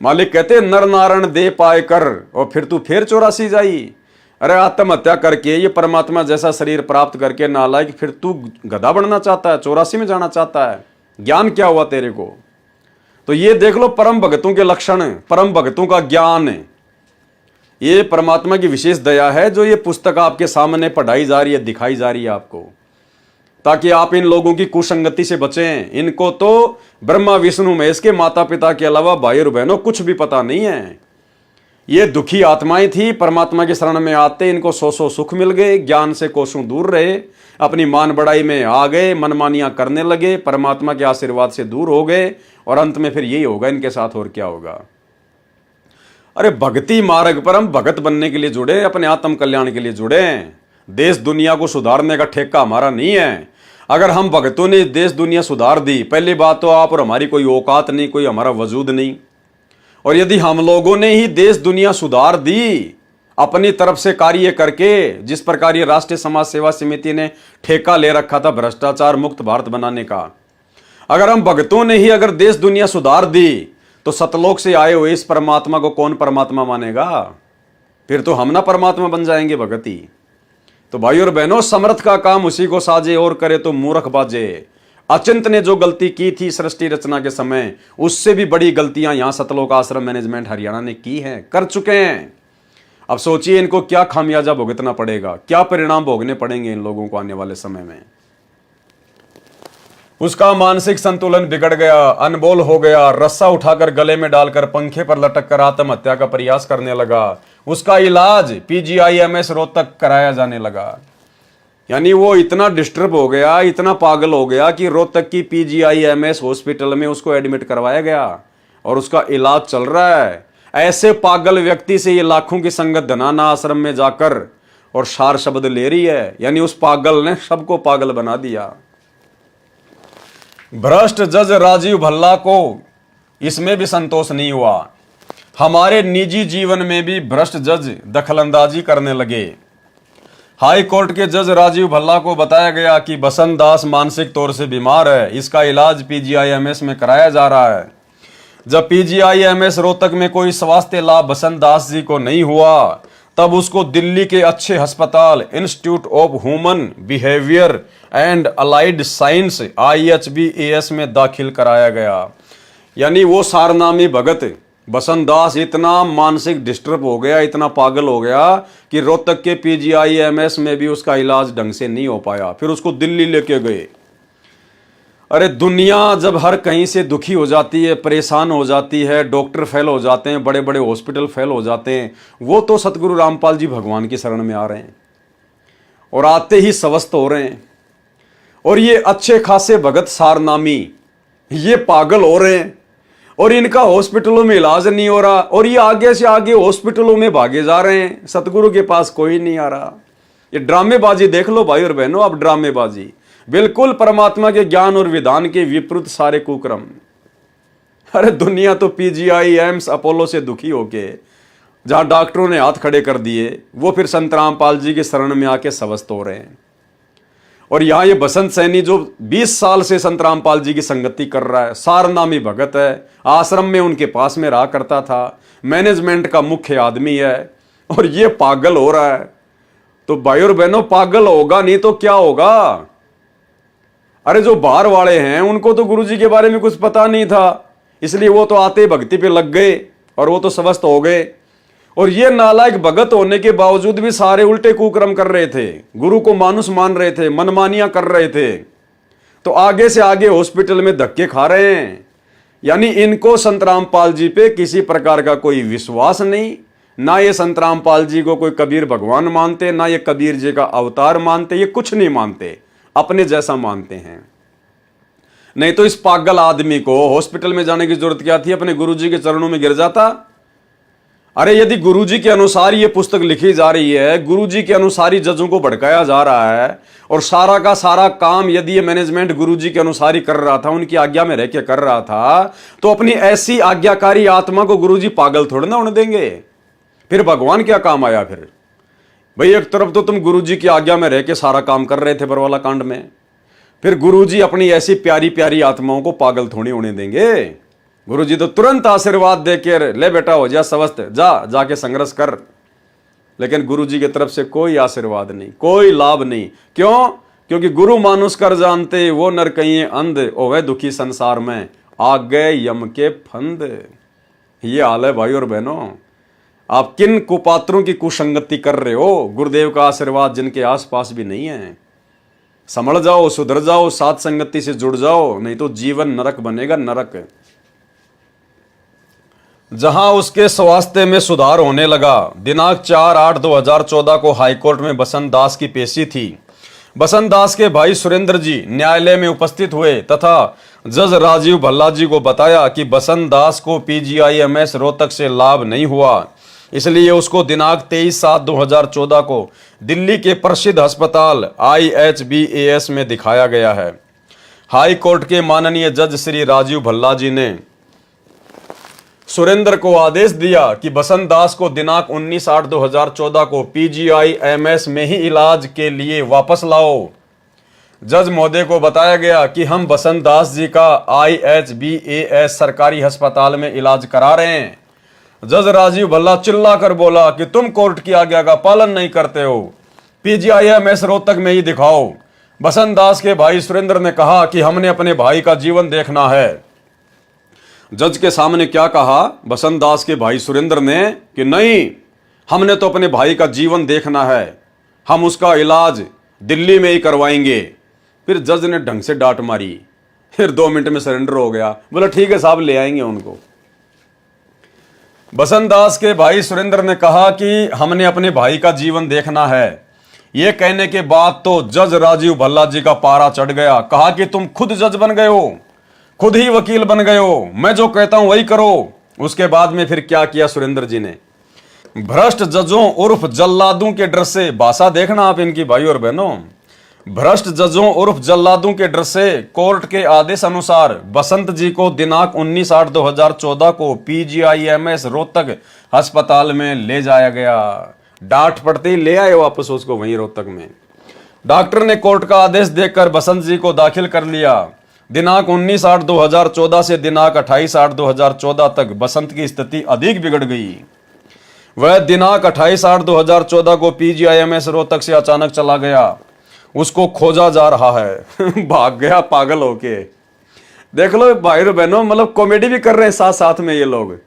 मालिक कहते हैं नर नारायण दे पाए कर, और फिर तू फिर 84 जाई। अरे आत्महत्या करके ये परमात्मा जैसा शरीर प्राप्त करके नालायक, फिर तू गधा बनना चाहता है, 84 में जाना चाहता है। ज्ञान क्या हुआ तेरे को? तो ये देख लो परम भगतों के लक्षण, परम भगतों का ज्ञान। ये परमात्मा की विशेष दया है जो ये पुस्तक आपके सामने पढ़ाई जा रही है, दिखाई जा रही है आपको, ताकि आप इन लोगों की कुसंगति से बचें। इनको तो ब्रह्मा विष्णु महेश के माता पिता के अलावा भाई और बहनों कुछ भी पता नहीं है। ये दुखी आत्माएं थी, परमात्मा की शरण में आते इनको सौ सुख मिल गए, ज्ञान से कोसों दूर रहे, अपनी मान बढ़ाई में आ गए, मनमानियां करने लगे, परमात्मा के आशीर्वाद से दूर हो गए, और अंत में फिर यही होगा इनके साथ, और क्या होगा। अरे भक्ति मार्ग पर हम भगत बनने के लिए जुड़े, अपने आत्म कल्याण के लिए जुड़े। देश दुनिया को सुधारने का ठेका हमारा नहीं है। अगर हम भक्तों ने देश दुनिया सुधार दी, पहली बात तो आप और हमारी कोई औकात नहीं, कोई हमारा वजूद नहीं। और यदि हम लोगों ने ही देश दुनिया सुधार दी अपनी तरफ से कार्य करके, जिस प्रकार ये राष्ट्रीय समाज सेवा समिति ने ठेका ले रखा था भ्रष्टाचार मुक्त भारत बनाने का, अगर हम भक्तों ने ही अगर देश दुनिया सुधार दी, तो सतलोक से आए हुए इस परमात्मा को कौन परमात्मा मानेगा? फिर तो हम ना परमात्मा बन जाएंगे भगती। तो भाई और बहनों, समर्थ का काम उसी को साजे और करे तो मूर्ख बाजे। अचिंत ने जो गलती की थी सृष्टि रचना के समय, उससे भी बड़ी गलतियां यहां सतलोक आश्रम मैनेजमेंट हरियाणा ने की हैं, कर चुके हैं। अब सोचिए इनको क्या खामियाजा भुगतना पड़ेगा, क्या परिणाम भोगने पड़ेंगे इन लोगों को आने वाले समय में। उसका मानसिक संतुलन बिगड़ गया, अनबोल हो गया, रस्सा उठाकर गले में डालकर पंखे पर लटक कर आत्महत्या का प्रयास करने लगा। उसका इलाज PGIMS रोहतक कराया जाने लगा। यानी वो इतना डिस्टर्ब हो गया, इतना पागल हो गया कि रोहतक की PGIMS हॉस्पिटल में उसको एडमिट करवाया गया और उसका इलाज चल रहा है। ऐसे पागल व्यक्ति से ये लाखों की संगत धनाना आश्रम में जाकर और सार शब्द ले रही है। यानी उस पागल ने सबको पागल बना दिया। भ्रष्ट जज राजीव भल्ला को इसमें भी संतोष नहीं हुआ। हमारे निजी जीवन में भी भ्रष्ट जज दखलंदाजी करने लगे। हाई कोर्ट के जज राजीव भल्ला को बताया गया कि बसंत दास मानसिक तौर से बीमार है, इसका इलाज PGIMS में कराया जा रहा है। जब PGIMS रोहतक में कोई स्वास्थ्य लाभ बसंत दास जी को नहीं हुआ, तब उसको दिल्ली के अच्छे अस्पताल institute of human behaviour and allied science IHBAS में दाखिल कराया गया। यानी वो सारनामी भगत बसंत दास इतना मानसिक डिस्टर्ब हो गया, इतना पागल हो गया कि रोहतक के PGIMS में भी उसका इलाज ढंग से नहीं हो पाया। फिर उसको दिल्ली लेके गए। अरे दुनिया जब हर कहीं से दुखी हो जाती है, परेशान हो जाती है, डॉक्टर फेल हो जाते हैं, बड़े बड़े हॉस्पिटल फेल हो जाते हैं, वो तो सतगुरु रामपाल जी भगवान की शरण में आ रहे हैं और आते ही स्वस्थ हो रहे हैं। और ये अच्छे खासे भगत सारनामी ये पागल हो रहे हैं और इनका हॉस्पिटलों में इलाज नहीं हो रहा और ये आगे से आगे हॉस्पिटलों में भागे जा रहे हैं। सतगुरु के पास कोई नहीं आ रहा। ये ड्रामेबाजी देख लो भाई और बहनों, अब ड्रामेबाजी बिल्कुल परमात्मा के ज्ञान और विधान के विपरीत सारे कुक्रम। अरे दुनिया तो PGIMS अपोलो से दुखी होके जहां डॉक्टरों ने हाथ खड़े कर दिए, वो फिर संत रामपाल जी के शरण में आके स्वस्थ हो रहे हैं। और यहां ये बसंत सैनी जो 20 साल से संत रामपाल जी की संगति कर रहा है, सारनामी भगत है, आश्रम में उनके पास में रहा करता था, मैनेजमेंट का मुख्य आदमी है और ये पागल हो रहा है। तो भाई और बहनों, पागल होगा नहीं तो क्या होगा। अरे जो बाहर वाले हैं उनको तो गुरुजी के बारे में कुछ पता नहीं था, इसलिए वो तो आते भक्ति पे लग गए और वो तो स्वस्थ हो गए। और ये नालायक भगत होने के बावजूद भी सारे उल्टे कुकर्म कर रहे थे, गुरु को मानुस मान रहे थे, मनमानियां कर रहे थे, तो आगे से आगे हॉस्पिटल में धक्के खा रहे हैं। यानी इनको संत रामपाल जी पे किसी प्रकार का कोई विश्वास नहीं, ना ये संत रामपाल जी को कोई कबीर भगवान मानते, ना ये कबीर जी का अवतार मानते, ये कुछ नहीं मानते, अपने जैसा मानते हैं। नहीं तो इस पागल आदमी को हॉस्पिटल में जाने की जरूरत क्या थी, अपने गुरुजी के चरणों में गिर जाता। अरे यदि गुरुजी के अनुसार ये पुस्तक लिखी जा रही है, गुरुजी के अनुसार ही जजों को भड़काया जा रहा है और सारा का सारा काम यदि ये मैनेजमेंट गुरुजी के अनुसार ही कर रहा था, उनकी आज्ञा में रह के कर रहा था, तो अपनी ऐसी आज्ञाकारी आत्मा को गुरुजी पागल थोड़ा ना होने देंगे। फिर भगवान क्या काम आया फिर भाई। एक तरफ तो तुम गुरुजी की आज्ञा में रह के सारा काम कर रहे थे बरवाला कांड में, फिर गुरुजी अपनी ऐसी प्यारी प्यारी आत्माओं को पागल थोड़ी होने देंगे। गुरुजी तो तुरंत आशीर्वाद देकर ले बेटा हो जा स्वस्थ, जाके संघर्ष कर। लेकिन गुरुजी की तरफ से कोई आशीर्वाद नहीं, कोई लाभ नहीं। क्यों? क्योंकि गुरु मानुष कर जानते, वो नर कहिए अंध, ओवे दुखी संसार में आ गए यम के फंद। ये हाल है भाई और बहनों। आप किन कुपात्रों की कुसंगति कर रहे हो? गुरुदेव का आशीर्वाद जिनके आसपास भी नहीं है। संभल जाओ, सुधर जाओ, साथ संगति से जुड़ जाओ, नहीं तो जीवन नरक बनेगा, नरक। जहां उसके स्वास्थ्य में सुधार होने लगा। दिनांक 4/8/2014 को हाईकोर्ट में बसंत दास की पेशी थी। बसंत दास के भाई सुरेंद्र जी न्यायालय में उपस्थित हुए तथा जज राजीव भल्ला जी को बताया कि बसंत दास को PGIMS रोहतक से लाभ नहीं हुआ, इसलिए उसको दिनांक 23/7/2014 को दिल्ली के प्रसिद्ध अस्पताल IHBAS में दिखाया गया है। हाई कोर्ट के माननीय जज श्री राजीव भल्ला जी ने सुरेंद्र को आदेश दिया कि बसंत दास को दिनांक 19/8/2014 को PGIMS में ही इलाज के लिए वापस लाओ। जज महोदय को बताया गया कि हम बसंत दास जी का IHBAS सरकारी अस्पताल में इलाज करा रहे हैं। जज राजीव भल्ला चिल्ला कर बोला कि तुम कोर्ट की आज्ञा का पालन नहीं करते हो, PGIMS रोहतक में ही दिखाओ। बसंत दास के भाई सुरेंद्र ने कहा कि हमने अपने भाई का जीवन देखना है। जज के सामने क्या कहा बसंत दास के भाई सुरेंद्र ने कि नहीं, हमने तो अपने भाई का जीवन देखना है, हम उसका इलाज दिल्ली में ही करवाएंगे। फिर जज ने ढंग से डांट मारी, फिर 2 मिनट में सरेंडर हो गया। बोला ठीक है साहब, ले आएंगे उनको। बसंत दास के भाई सुरेंद्र ने कहा कि हमने अपने भाई का जीवन देखना है। यह कहने के बाद तो जज राजीव भल्ला जी का पारा चढ़ गया। कहा कि तुम खुद जज बन गए हो, खुद ही वकील बन गए हो, मैं जो कहता हूं वही करो। उसके बाद में फिर क्या किया सुरेंद्र जी ने, भ्रष्ट जजों उर्फ जल्लादों के डर से, भाषा देखना आप इनकी भाई और बहनों, भ्रष्ट जजों उर्फ जल्लादों के डर से कोर्ट के आदेश अनुसार बसंत जी को दिनांक 19/8/2014 को PGIMS रोहतक अस्पताल में ले जाया गया। डांट पड़ते ही ले आए वापस उसको वहीं रोहतक में। डॉक्टर ने कोर्ट का आदेश देखकर बसंत जी को दाखिल कर लिया। दिनांक 19/8/2014 से दिनांक 28/8/2014 तक बसंत की स्थिति अधिक बिगड़ गई। वह दिनांक 28/8/2014 को PGIMS रोहतक से अचानक चला गया। उसको खोजा जा रहा है। भाग गया पागल होके। देख लो भाई और बहनों, मतलब कॉमेडी भी कर रहे हैं साथ साथ में ये लोग।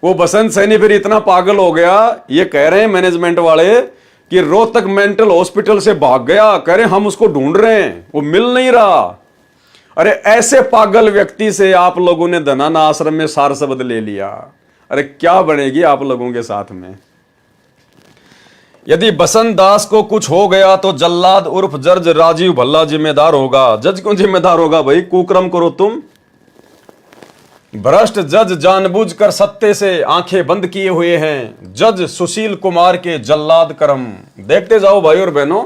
वो बसंत सैनी फिर इतना पागल हो गया, ये कह रहे हैं मैनेजमेंट वाले कि रोहतक मेंटल हॉस्पिटल से भाग गया। कह रहे हम उसको ढूंढ रहे हैं, वो मिल नहीं रहा। अरे ऐसे पागल व्यक्ति से आप लोगों ने धनाना आश्रम में सार शब्द ले लिया। अरे क्या बनेगी आप लोगों के साथ में। यदि बसंत दास को कुछ हो गया तो जल्लाद उर्फ जज राजीव भल्ला जिम्मेदार होगा। जज क्यों जिम्मेदार होगा भाई, कुकर्म करो तुम। भ्रष्ट जज जानबूझकर सत्ते से आंखें बंद किए हुए हैं। जज सुशील कुमार के जल्लाद कर्म देखते जाओ भाई और बहनों।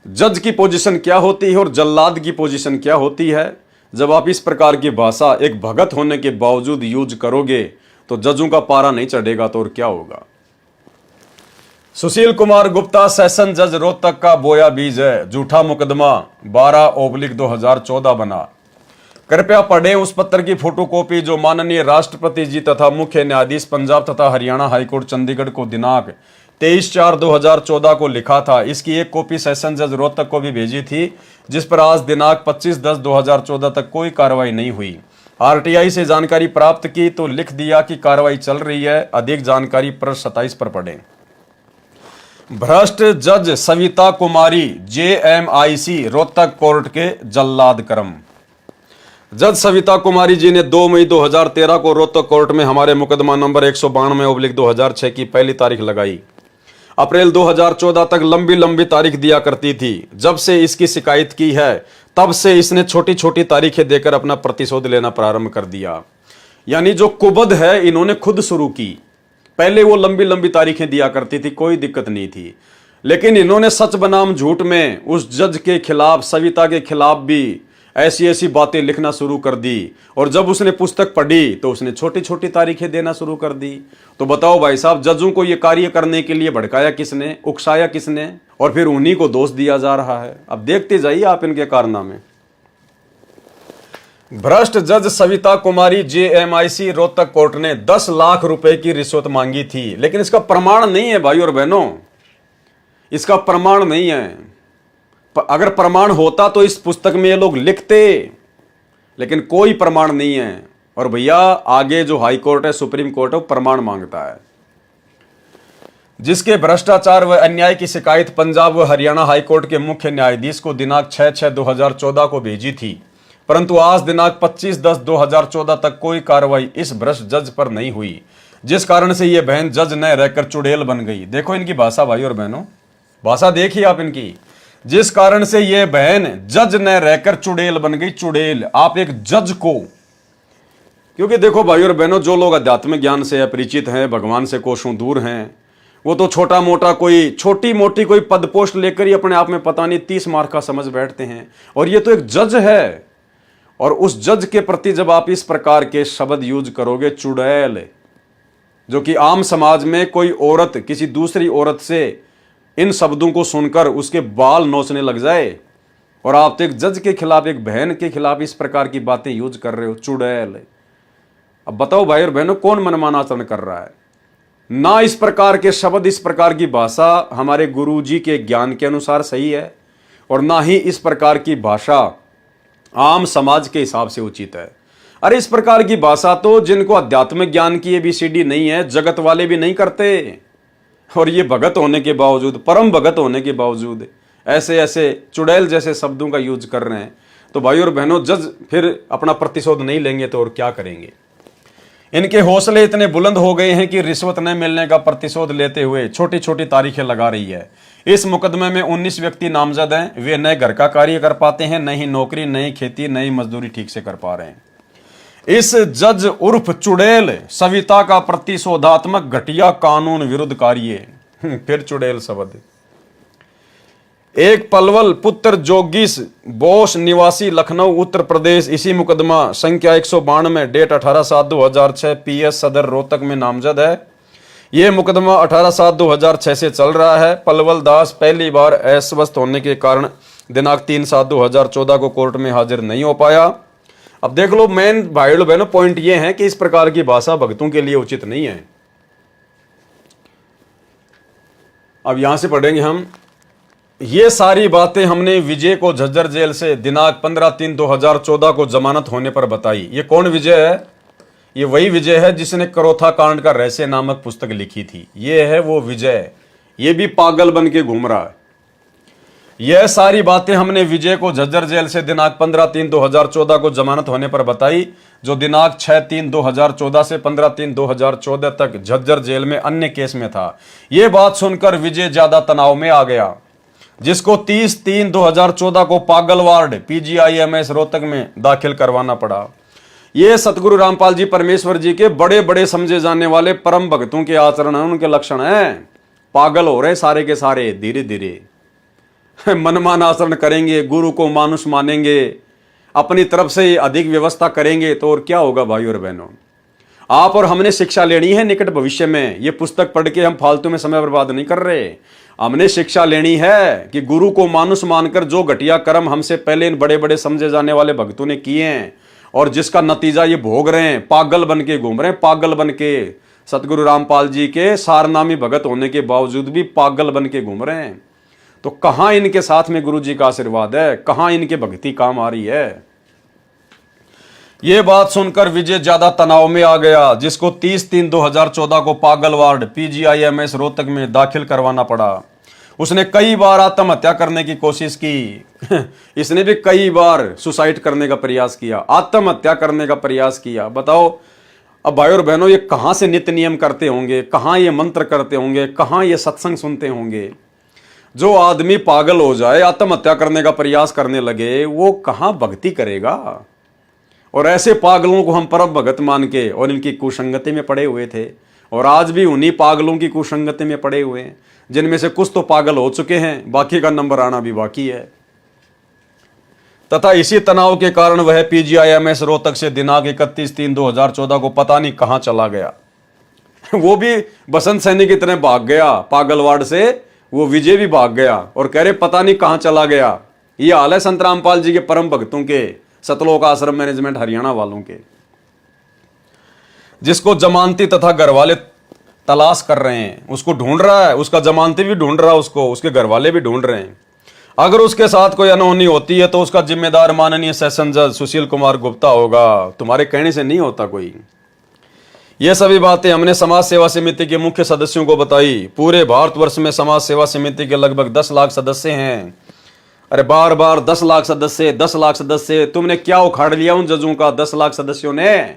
जज की पोजीशन क्या होती है और जल्लाद की पोजीशन क्या होती है। जब आप इस प्रकार की भाषा एक भगत होने के बावजूद यूज करोगे तो जजों का पारा नहीं चढ़ेगा तो और क्या होगा। सुशील कुमार गुप्ता सेशन जज रोहतक का बोया बीज है। झूठा मुकदमा 12/2014 बना। कृपया पढ़ें उस पत्र की फोटोकॉपी जो माननीय राष्ट्रपति जी तथा मुख्य न्यायाधीश पंजाब तथा हरियाणा हाईकोर्ट चंडीगढ़ को दिनांक 23/4/2014 को लिखा था। इसकी एक कॉपी सेशन जज रोहतक को भी भेजी थी, जिस पर आज दिनांक 25/10/2014 तक कोई कार्रवाई नहीं हुई। RTI से जानकारी प्राप्त की तो लिख दिया कि कार्रवाई चल रही है। अधिक जानकारी पृष्ठ 27 पर पढ़ें। भ्रष्ट जज सविता कुमारी JMIC रोहतक कोर्ट के जल्लाद कर्म। जज सविता कुमारी जी ने 2 मई 2013 को रोहतक कोर्ट में हमारे मुकदमा नंबर 192/2006 की पहली तारीख लगाई। अप्रैल 2014 तक लंबी लंबी तारीख दिया करती थी। जब से इसकी शिकायत की है तब से इसने छोटी छोटी तारीखें देकर अपना प्रतिशोध लेना प्रारंभ कर दिया। यानी जो कुबद है इन्होंने खुद शुरू की। पहले वो लंबी लंबी तारीखें दिया करती थी, कोई दिक्कत नहीं थी, लेकिन इन्होंने सच बनाम झूठ में उस जज के खिलाफ, सविता के खिलाफ भी ऐसी ऐसी बातें लिखना शुरू कर दी। और जब उसने पुस्तक पढ़ी तो उसने छोटी छोटी तारीखें देना शुरू कर दी। तो बताओ भाई साहब, जजों को ये कार्य करने के लिए भड़काया किसने, उकसाया किसने, और फिर उन्हीं को दोष दिया जा रहा है। अब देखते जाइए आप इनके कारनामे। भ्रष्ट जज सविता कुमारी JMIC रोहतक कोर्ट ने 10 लाख रुपए की रिश्वत मांगी थी, लेकिन इसका प्रमाण नहीं है भाई और बहनों, इसका प्रमाण नहीं है। अगर प्रमाण होता तो इस पुस्तक में ये लोग लिखते, लेकिन कोई प्रमाण नहीं है। और भैया आगे जो हाई कोर्ट है, सुप्रीम कोर्ट है, वो प्रमाण मांगता है। जिसके भ्रष्टाचार व अन्याय की शिकायत पंजाब व हरियाणा हाई कोर्ट के मुख्य न्यायाधीश को दिनांक 6/6/2014 को भेजी थी, परंतु आज दिनांक 25/10/2014 तक कोई कार्रवाई इस भ्रष्ट जज पर नहीं हुई, जिस कारण से यह बहन जज न रहकर चुड़ैल बन गई। देखो इनकी भाषा भाई और बहनों, भाषा देखिए आप इनकी। जिस कारण से यह बहन जज न रहकर चुड़ैल बन गई। चुड़ैल, आप एक जज को, क्योंकि देखो भाई और बहनों, जो लोग आध्यात्मिक ज्ञान से अपरिचित हैं, भगवान से कोसों दूर हैं, वो तो छोटा मोटा कोई छोटी मोटी कोई पद पोस्ट लेकर ही अपने आप में पता नहीं 30 मार्क का समझ बैठते हैं। और ये तो एक जज है, और उस जज के प्रति जब आप इस प्रकार के शब्द यूज करोगे, चुड़ैल, जो कि आम समाज में कोई औरत किसी दूसरी औरत से इन शब्दों को सुनकर उसके बाल नोचने लग जाए, और आप तो एक जज के खिलाफ, एक बहन के खिलाफ इस प्रकार की बातें यूज कर रहे हो, चुड़ैल। अब बताओ भाई और बहनों, कौन मनमाना आचरण कर रहा है। ना इस प्रकार के शब्द, इस प्रकार की भाषा हमारे गुरुजी के ज्ञान के अनुसार सही है, और ना ही इस प्रकार की भाषा आम समाज के हिसाब से उचित है। अरे इस प्रकार की भाषा तो जिनको आध्यात्मिक ज्ञान की ABCD नहीं है, जगत वाले भी नहीं करते। और ये भगत होने के बावजूद, परम भगत होने के बावजूद ऐसे ऐसे चुड़ैल जैसे शब्दों का यूज कर रहे हैं, तो भाई और बहनों, जज फिर अपना प्रतिशोध नहीं लेंगे तो और क्या करेंगे। इनके हौसले इतने बुलंद हो गए हैं कि रिश्वत न मिलने का प्रतिशोध लेते हुए छोटी छोटी तारीखें लगा रही है। इस मुकदमे में 19 व्यक्ति नामजद हैं। वे नए घर का कार्य कर पाते हैं, नई नौकरी, नई खेती, नई मजदूरी ठीक से कर पा रहे हैं। इस जज उर्फ चुड़ैल सविता का प्रतिशोधात्मक घटिया कानून विरुद्ध कार्य फिर चुड़ैल शब्द। एक पलवल पुत्र जोगीश बोस निवासी लखनऊ उत्तर प्रदेश इसी मुकदमा संख्या 192 डेट 18/7/2006 PS सदर रोहतक में नामजद है। यह मुकदमा 18/7/2006 से चल रहा है। पलवल दास पहली बार अस्वस्थ होने के कारण दिनांक 3/7/2014 को कोर्ट में हाजिर नहीं हो पाया। अब देख लो, मेन भाइयों बहनों पॉइंट यह है कि इस प्रकार की भाषा भक्तों के लिए उचित नहीं है। अब यहां से पढ़ेंगे हम। ये सारी बातें हमने विजय को झज्जर जेल से दिनांक 15/3/2014 को जमानत होने पर बताई। ये कौन विजय है? ये वही विजय है जिसने करोथा कांड का रहस्य नामक पुस्तक लिखी थी। ये है वो विजय। ये भी पागल बन के घूम रहा है। यह सारी बातें हमने विजय को झज्जर जेल से दिनांक 15/3/2014 को जमानत होने पर बताई, जो दिनांक 6/3/2014 से 15/3/2014 तक झज्जर जेल में अन्य केस में था। यह बात सुनकर विजय ज्यादा तनाव में आ गया, जिसको 30/3/2014 को पागल वार्ड PGIMS रोहतक में दाखिल करवाना पड़ा। ये सतगुरु रामपाल जी परमेश्वर जी के बड़े बड़े समझे जाने वाले परम भक्तों के आचरण हैं, उनके लक्षण हैं। पागल हो रहे सारे के सारे धीरे धीरे मनमान आचरण करेंगे, गुरु को मानुष मानेंगे, अपनी तरफ से अधिक व्यवस्था करेंगे, तो और क्या होगा भाई और बहनों। आप और हमने शिक्षा लेनी है निकट भविष्य में। ये पुस्तक पढ़ के हम फालतू में समय बर्बाद नहीं कर रहे। हमने शिक्षा लेनी है कि गुरु को मानुष मानकर जो घटिया कर्म हमसे पहले इन बड़े बड़े समझे जाने वाले भक्तों ने किए हैं और जिसका नतीजा ये भोग रहे हैं, पागल बन के घूम रहे हैं, पागल बन के सतगुरु रामपाल जी के सारनामी भगत होने के बावजूद भी पागल बन के घूम रहे हैं। तो कहां इनके साथ में गुरु जी का आशीर्वाद है, कहां इनके भक्ति काम आ रही है। यह बात सुनकर विजय ज्यादा तनाव में आ गया, जिसको 30/3/2014 को पागल वार्ड PGIMS रोहतक में दाखिल करवाना पड़ा। उसने कई बार आत्महत्या करने की कोशिश की इसने भी कई बार सुसाइड करने का प्रयास किया, आत्महत्या करने का प्रयास किया। बताओ अब भाई और बहनों, ये कहां से नित्य नियम करते होंगे, कहां ये मंत्र करते होंगे, कहां ये सत्संग सुनते होंगे। जो आदमी पागल हो जाए, आत्महत्या करने का प्रयास करने लगे, वो कहां भक्ति करेगा। और ऐसे पागलों को हम परम भगत मान के और इनकी कुसंगति में पड़े हुए थे, और आज भी उन्हीं पागलों की कुसंगति में पड़े हुए हैं, जिनमें से कुछ तो पागल हो चुके हैं, बाकी का नंबर आना भी बाकी है। तथा इसी तनाव के कारण वह PGIMS रोहतक से दिनांक 31/3/2014 को पता नहीं कहां चला गया वो भी बसंत सैनी की तरह भाग गया पागल वार्ड से। वो विजय भी भाग गया और कह रहे पता नहीं कहां चला गया। ये हाल है संत रामपाल जी के परम भक्तों के, सतलोक आश्रम मैनेजमेंट हरियाणा वालों के, जिसको जमानती तथा घर वाले तलाश कर रहे हैं। उसको ढूंढ रहा है, उसका जमानती भी ढूंढ रहा है, उसको उसके घर वाले भी ढूंढ रहे हैं। अगर उसके साथ कोई अनहोनी होती है तो उसका जिम्मेदार माननीय सेशन जज सुशील कुमार गुप्ता होगा। तुम्हारे कहने से नहीं होता कोई। ये सभी बातें हमने समाज सेवा समिति के मुख्य सदस्यों को बताई। पूरे भारतवर्ष में समाज सेवा समिति के लगभग 10 लाख सदस्य हैं। अरे बार बार 10 लाख सदस्य, 10 लाख सदस्य, तुमने क्या उखाड़ लिया उन जजों का? 10 लाख सदस्यों ने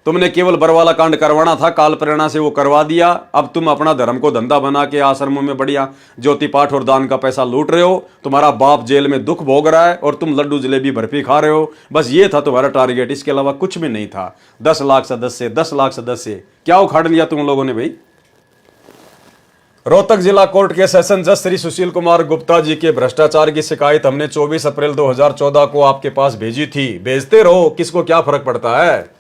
तुमने केवल बरवाला कांड करवाना था, काल प्रेरणा से वो करवा दिया। अब तुम अपना धर्म को धंधा बना के आश्रमों में बढ़िया ज्योति पाठ और दान का पैसा लूट रहे हो। तुम्हारा बाप जेल में दुख भोग रहा है और तुम लड्डू जलेबी बर्फी खा रहे हो। बस ये था तुम्हारा टारगेट, इसके अलावा कुछ भी नहीं था। 10 लाख सदस्य, 10 लाख सदस्य, क्या उखाड़ लिया तुम लोगों ने भाई? रोहतक जिला कोर्ट के सेशन जज श्री सुशील कुमार गुप्ता जी के भ्रष्टाचार की शिकायत हमने 24 अप्रैल 2014 को आपके पास भेजी थी। भेजते रहो, किसको क्या फर्क पड़ता है।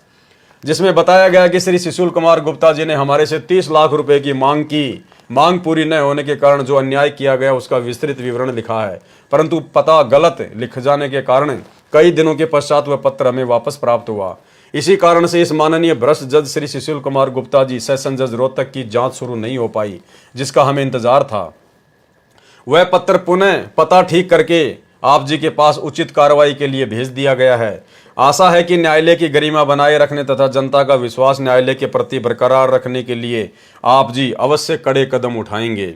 जिसमें बताया गया कि श्री सुशील कुमार गुप्ता जी ने हमारे से 30 लाख रुपए की मांग की। मांग पूरी न होने के कारण जो अन्याय किया गया उसका विस्तृत विवरण लिखा है, परंतु पता गलत लिख जाने के कारण कई दिनों के पश्चात वह पत्र हमें वापस प्राप्त हुआ। इसी कारण से इस माननीय भ्रष्ट जज श्री सुशील कुमार गुप्ता जी सेशन जज रोहतक की जांच शुरू नहीं हो पाई, जिसका हमें इंतजार था। वह पत्र पुनः पता ठीक करके आप जी के पास उचित कार्रवाई के लिए भेज दिया गया है। आशा है कि न्यायालय की गरिमा बनाए रखने तथा जनता का विश्वास न्यायालय के प्रति बरकरार रखने के लिए आप जी अवश्य कड़े कदम उठाएंगे।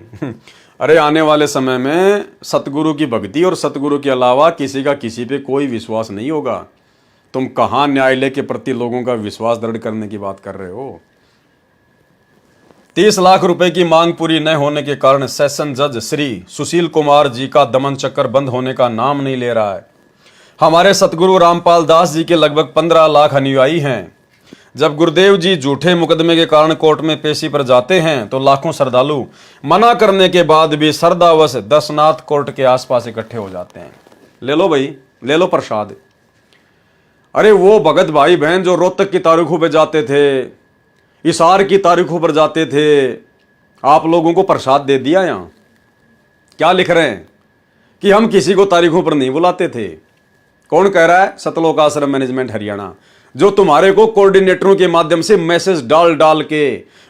अरे आने वाले समय में सतगुरु की भक्ति और सतगुरु के अलावा किसी का किसी पे कोई विश्वास नहीं होगा। तुम कहाँ न्यायालय के प्रति लोगों का विश्वास दृढ़ करने की बात कर रहे हो। 30 लाख रुपए की मांग पूरी न होने के कारण सेशन जज श्री सुशील कुमार जी का दमन चक्कर बंद होने का नाम नहीं ले रहा है। हमारे सतगुरु रामपाल दास जी के लगभग 15 लाख अनुयायी हैं। जब गुरुदेव जी झूठे मुकदमे के कारण कोर्ट में पेशी पर जाते हैं तो लाखों श्रद्धालु मना करने के बाद भी श्रद्धावश दर्शनार्थ कोर्ट के आसपास इकट्ठे हो जाते हैं। ले लो भाई, ले लो प्रसाद। अरे वो भगत भाई बहन जो रोहतक की तारीखों पे जाते थे, हिसार की तारीखों पर जाते थे, आप लोगों को प्रसाद दे दिया। यहाँ क्या लिख रहे हैं कि हम किसी को तारीखों पर नहीं बुलाते थे। कौन कह रहा है? सतलोक आश्रम मैनेजमेंट हरियाणा, जो तुम्हारे को कोऑर्डिनेटरों के माध्यम से मैसेज डाल डाल के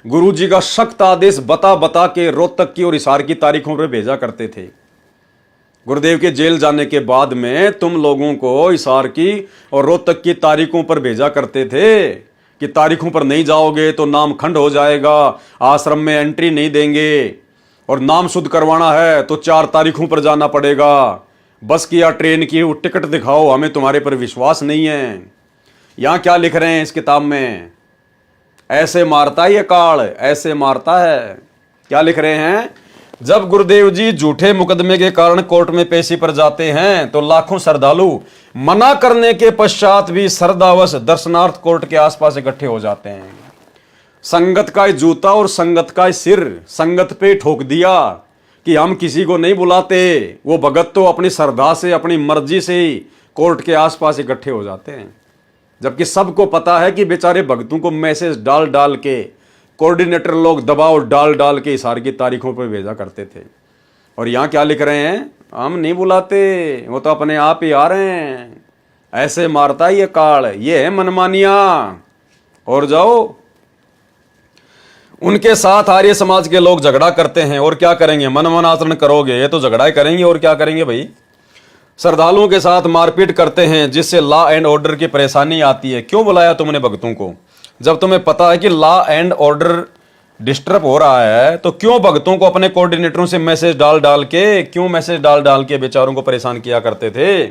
गुरुजी का सख्त आदेश बता बता के रोहतक की और हिसार की तारीखों पर भेजा करते थे। गुरुदेव के जेल जाने के बाद में तुम लोगों को हिसार की और रोहतक की तारीखों पर भेजा करते थे कि तारीखों पर नहीं जाओगे तो नाम खंड हो जाएगा, आश्रम में एंट्री नहीं देंगे, और नाम शुद्ध करवाना है तो 4 तारीखों पर जाना पड़ेगा। बस की या ट्रेन की वो टिकट दिखाओ, हमें तुम्हारे पर विश्वास नहीं है। यहां क्या लिख रहे हैं इस किताब में? ऐसे मारता है ये काल, ऐसे मारता है। क्या लिख रहे हैं? जब गुरुदेव जी झूठे मुकदमे के कारण कोर्ट में पेशी पर जाते हैं तो लाखों श्रद्धालु मना करने के पश्चात भी श्रद्धावश दर्शनार्थ कोर्ट के आसपास इकट्ठे हो जाते हैं। संगत का जूता और संगत का सिर संगत पे ठोक दिया कि हम किसी को नहीं बुलाते। वो भगत तो अपनी श्रद्धा से, अपनी मर्जी से ही कोर्ट के आसपास इकट्ठे हो जाते हैं, जबकि सबको पता है कि बेचारे भक्तों को मैसेज डाल डाल के कोऑर्डिनेटर लोग दबाव डाल डाल के हिसार की तारीखों पर भेजा करते थे। और यहाँ क्या लिख रहे हैं? हम नहीं बुलाते, वो तो अपने आप ही आ रहे हैं। ऐसे मारता है ये काल, ये है मनमानिया। और जाओ, उनके साथ आर्य समाज के लोग झगड़ा करते हैं और क्या करेंगे? मनमन आचरण करोगे ये तो झगड़ा ही करेंगे और क्या करेंगे भाई। श्रद्धालुओं के साथ मारपीट करते हैं जिससे लॉ एंड ऑर्डर की परेशानी आती है। क्यों बुलाया तुमने भक्तों को? जब तुम्हें पता है कि लॉ एंड ऑर्डर डिस्टर्ब हो रहा है तो क्यों भक्तों को अपने कोऑर्डिनेटरों से मैसेज डाल डाल के बेचारों को परेशान किया करते थे?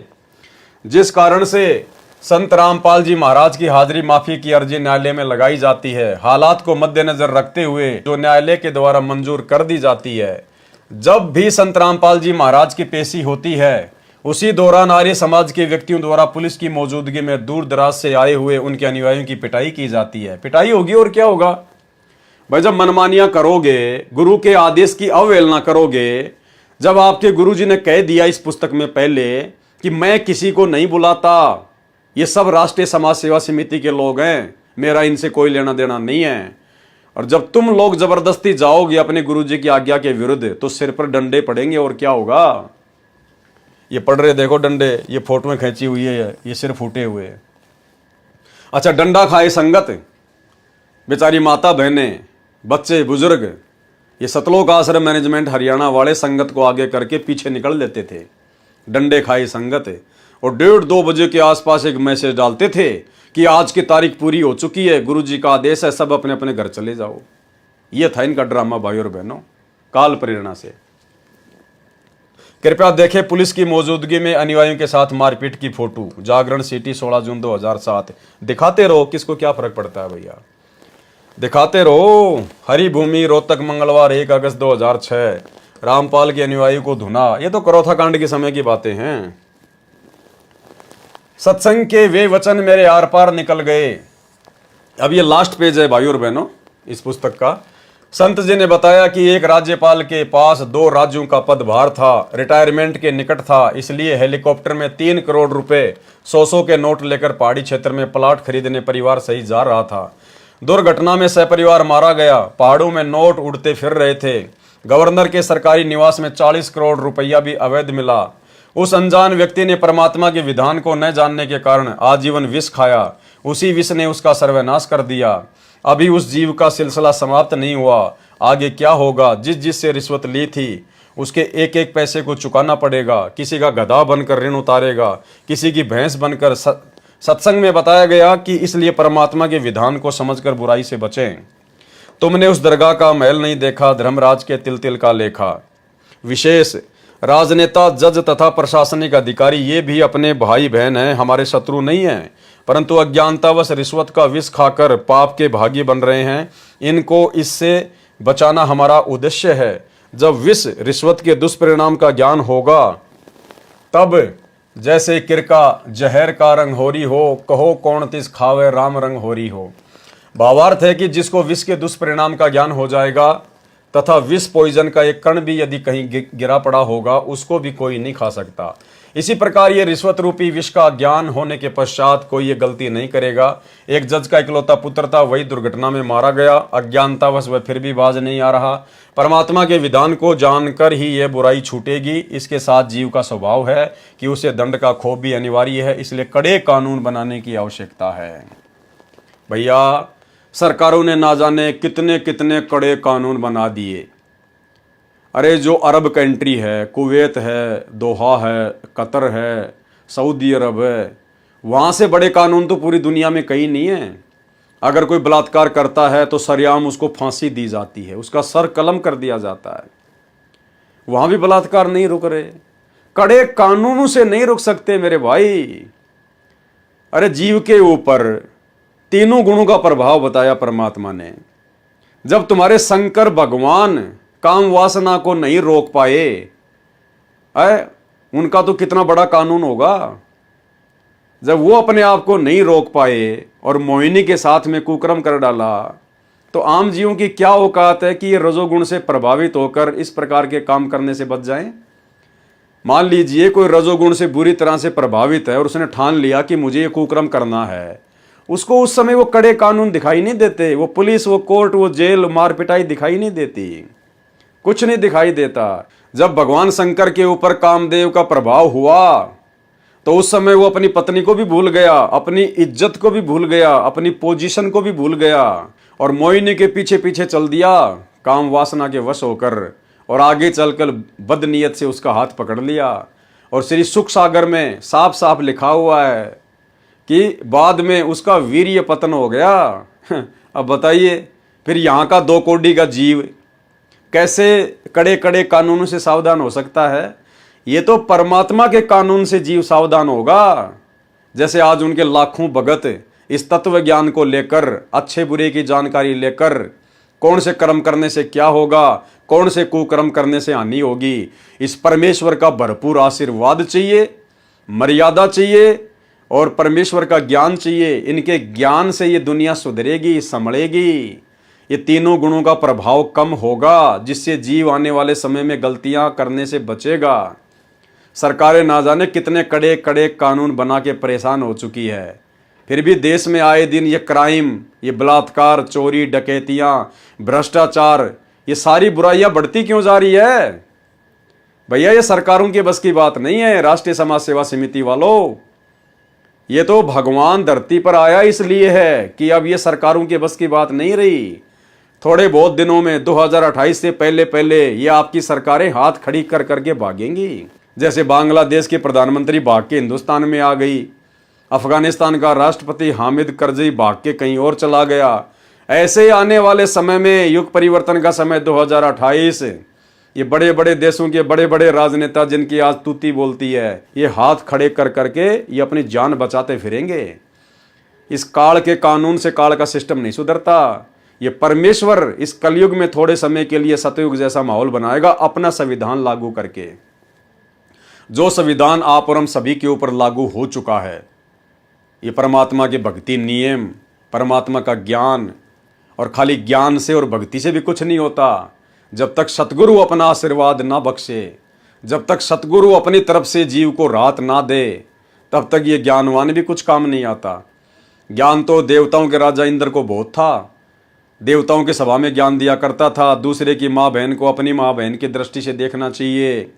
जिस कारण से संत रामपाल जी महाराज की हाजिरी माफी की अर्जी न्यायालय में लगाई जाती है, हालात को मद्देनजर रखते हुए जो न्यायालय के द्वारा मंजूर कर दी जाती है। जब भी संत रामपाल जी महाराज की पेशी होती है उसी दौरान आर्य समाज के व्यक्तियों द्वारा पुलिस की मौजूदगी में दूर दराज से आए हुए उनके अनुयायियों की पिटाई की जाती है। पिटाई होगी और क्या होगा भाई? जब मनमानियां करोगे, गुरु के आदेश की अवहेलना करोगे, जब आपके गुरु जी ने कह दिया इस पुस्तक में पहले कि मैं किसी को नहीं बुलाता, ये सब राष्ट्रीय समाज सेवा समिति के लोग हैं, मेरा इनसे कोई लेना देना नहीं है, और जब तुम लोग जबरदस्ती जाओगे अपने गुरु जी की आज्ञा के विरुद्ध तो सिर पर डंडे पड़ेंगे और क्या होगा? ये पड़ रहे देखो डंडे, ये फोटो में खींची हुई है, ये सिर फूटे हुए हैं। अच्छा, डंडा खाए संगत, बेचारी माता बहनें, बच्चे बुजुर्ग, ये सतलोक आश्रम मैनेजमेंट हरियाणा वाले संगत को आगे करके पीछे निकल लेते थे। डंडे खाई संगत, और 1:30-2 बजे के आसपास एक मैसेज डालते थे कि आज की तारीख पूरी हो चुकी है, गुरुजी का आदेश है, सब अपने अपने घर चले जाओ। ये था इनका ड्रामा भाई और बहनों, काल प्रेरणा से। कृपया देखें पुलिस की मौजूदगी में अनुयायियों के साथ मारपीट की फोटो, जागरण सिटी 16 जून 2007। दिखाते रहो, किसको क्या फर्क पड़ता है भैया, दिखाते रहो। हरी भूमि रोहतक मंगलवार 1 अगस्त 2006, रामपाल के अनुयायी को धुना। ये तो करौथा कांड के समय की बातें हैं। सत्संग के वे वचन मेरे आर पार निकल गए। अब ये लास्ट पेज है भाई और बहनों इस पुस्तक का। संत जी ने बताया कि एक राज्यपाल के पास 2 राज्यों का पदभार था, रिटायरमेंट के निकट था, इसलिए हेलीकॉप्टर में 3 करोड़ रुपए 100 के नोट लेकर पहाड़ी क्षेत्र में प्लाट खरीदने परिवार सहित जा रहा था। दुर्घटना में सहपरिवार मारा गया। पहाड़ों में नोट उड़ते फिर रहे थे। गवर्नर के सरकारी निवास में 40 करोड़ रुपया भी अवैध मिला। उस अनजान व्यक्ति ने परमात्मा के विधान को न जानने के कारण आजीवन विष खाया। उसी विष ने उसका सर्वनाश कर दिया। अभी उस जीव का सिलसिला समाप्त नहीं हुआ, आगे क्या होगा? जिससे रिश्वत ली थी उसके एक एक पैसे को चुकाना पड़ेगा। किसी का गधा बनकर ऋण उतारेगा, किसी की भैंस बनकर सत्संग में बताया गया कि इसलिए परमात्मा के विधान को समझकर बुराई से बचें। तुमने उस दरगाह का महल नहीं देखा, धर्मराज के तिल तिल का लेखा। विशेष राजनेता, जज तथा प्रशासनिक अधिकारी ये भी अपने भाई बहन हैं, हमारे शत्रु नहीं हैं, परंतु अज्ञानतावश रिश्वत का विष खाकर पाप के भागी बन रहे हैं। इनको इससे बचाना हमारा उद्देश्य है। जब विष रिश्वत के दुष्परिणाम का ज्ञान होगा तब जैसे किरका जहर का रंग होरी हो, कहो कौन तिस खावे राम रंग होरी हो। भावार्थ है कि जिसको विष के दुष्परिणाम का ज्ञान हो जाएगा तथा विष पॉइजन का एक कण भी यदि कहीं गिरा पड़ा होगा उसको भी कोई नहीं खा सकता। इसी प्रकार ये रिश्वत रूपी विष का ज्ञान होने के पश्चात कोई ये गलती नहीं करेगा। एक जज का इकलौता पुत्र था, वही दुर्घटना में मारा गया। अज्ञानतावश वह फिर भी बाज नहीं आ रहा। परमात्मा के विधान को जानकर ही यह बुराई छूटेगी। इसके साथ जीव का स्वभाव है कि उसे दंड का खौफ भी अनिवार्य है, इसलिए कड़े कानून बनाने की आवश्यकता है। भैया, सरकारों ने ना जाने कितने कितने कड़े कानून बना दिए। अरे जो अरब कंट्री है, कुवैत है, दोहा है, कतर है, सऊदी अरब है, वहाँ से बड़े कानून तो पूरी दुनिया में कहीं नहीं है। अगर कोई बलात्कार करता है तो सरेआम उसको फांसी दी जाती है, उसका सर कलम कर दिया जाता है। वहाँ भी बलात्कार नहीं रुक रहे, कड़े कानूनों से नहीं रुक सकते मेरे भाई। अरे जीव के ऊपर तीनों गुणों का प्रभाव बताया परमात्मा ने। जब तुम्हारे शंकर भगवान काम वासना को नहीं रोक पाए, उनका तो कितना बड़ा कानून होगा। जब वो अपने आप को नहीं रोक पाए और मोहिनी के साथ में कुकर्म कर डाला, तो आम जीवों की क्या औकात है कि ये रजोगुण से प्रभावित होकर इस प्रकार के काम करने से बच जाएं। मान लीजिए कोई रजोगुण से बुरी तरह से प्रभावित है और उसने ठान लिया कि मुझे ये कुकर्म करना है, उसको उस समय वो कड़े कानून दिखाई नहीं देते, वो पुलिस, वो कोर्ट, वो जेल, मार पिटाई दिखाई नहीं देती, कुछ नहीं दिखाई देता। जब भगवान शंकर के ऊपर कामदेव का प्रभाव हुआ तो उस समय वो अपनी पत्नी को भी भूल गया, अपनी इज्जत को भी भूल गया, अपनी पोजीशन को भी भूल गया और मोहिनी के पीछे पीछे चल दिया काम वासना के वश होकर, और आगे चलकर बदनीयत से उसका हाथ पकड़ लिया। और श्री सुख सागर में साफ साफ लिखा हुआ है कि बाद में उसका वीर्य पतन हो गया। अब बताइए फिर यहाँ का 2 कोड़ी का जीव कैसे कड़े कड़े कानूनों से सावधान हो सकता है। ये तो परमात्मा के कानून से जीव सावधान होगा। जैसे आज उनके लाखों भगत इस तत्व ज्ञान को लेकर, अच्छे बुरे की जानकारी लेकर, कौन से कर्म करने से क्या होगा, कौन से कुकर्म करने से हानि होगी, इस परमेश्वर का भरपूर आशीर्वाद चाहिए, मर्यादा चाहिए और परमेश्वर का ज्ञान चाहिए। इनके ज्ञान से ये दुनिया सुधरेगी, संभलेगी। ये तीनों गुणों का प्रभाव कम होगा, जिससे जीव आने वाले समय में गलतियां करने से बचेगा। सरकारें ना जाने कितने कड़े कड़े कानून बना के परेशान हो चुकी है, फिर भी देश में आए दिन ये क्राइम, ये बलात्कार, चोरी, डकैतियां, भ्रष्टाचार, ये सारी बुराइयां बढ़ती क्यों जा रही है। भैया ये सरकारों के बस की बात नहीं है। राष्ट्रीय समाज सेवा समिति वालों, ये तो भगवान धरती पर आया इसलिए है कि अब ये सरकारों के बस की बात नहीं रही। थोड़े बहुत दिनों में 2028 से पहले पहले ये आपकी सरकारें हाथ खड़ी कर करके भागेंगी। जैसे बांग्लादेश के प्रधानमंत्री भाग के हिंदुस्तान में आ गई, अफगानिस्तान का राष्ट्रपति हामिद करजई भाग के कहीं और चला गया। ऐसे आने वाले समय में, युग परिवर्तन का समय 2028, ये बड़े बड़े देशों के बड़े बड़े राजनेता जिनकी आज तूती बोलती है, ये हाथ खड़े कर करके ये अपनी जान बचाते फिरेंगे। इस काल के कानून से काल का सिस्टम नहीं सुधरता। ये परमेश्वर इस कलयुग में थोड़े समय के लिए सतयुग जैसा माहौल बनाएगा अपना संविधान लागू करके। जो संविधान आप और हम सभी के ऊपर लागू हो चुका है, ये परमात्मा के भक्ति नियम, परमात्मा का ज्ञान, और खाली ज्ञान से और भक्ति से भी कुछ नहीं होता। जब तक सतगुरु अपना आशीर्वाद ना बख्शे, जब तक सतगुरु अपनी तरफ से जीव को राहत ना दे, तब तक ये ज्ञानवान भी कुछ काम नहीं आता। ज्ञान तो देवताओं के राजा इंद्र को बहुत था, देवताओं की सभा में ज्ञान दिया करता था। दूसरे की माँ बहन को अपनी माँ बहन की दृष्टि से देखना चाहिए।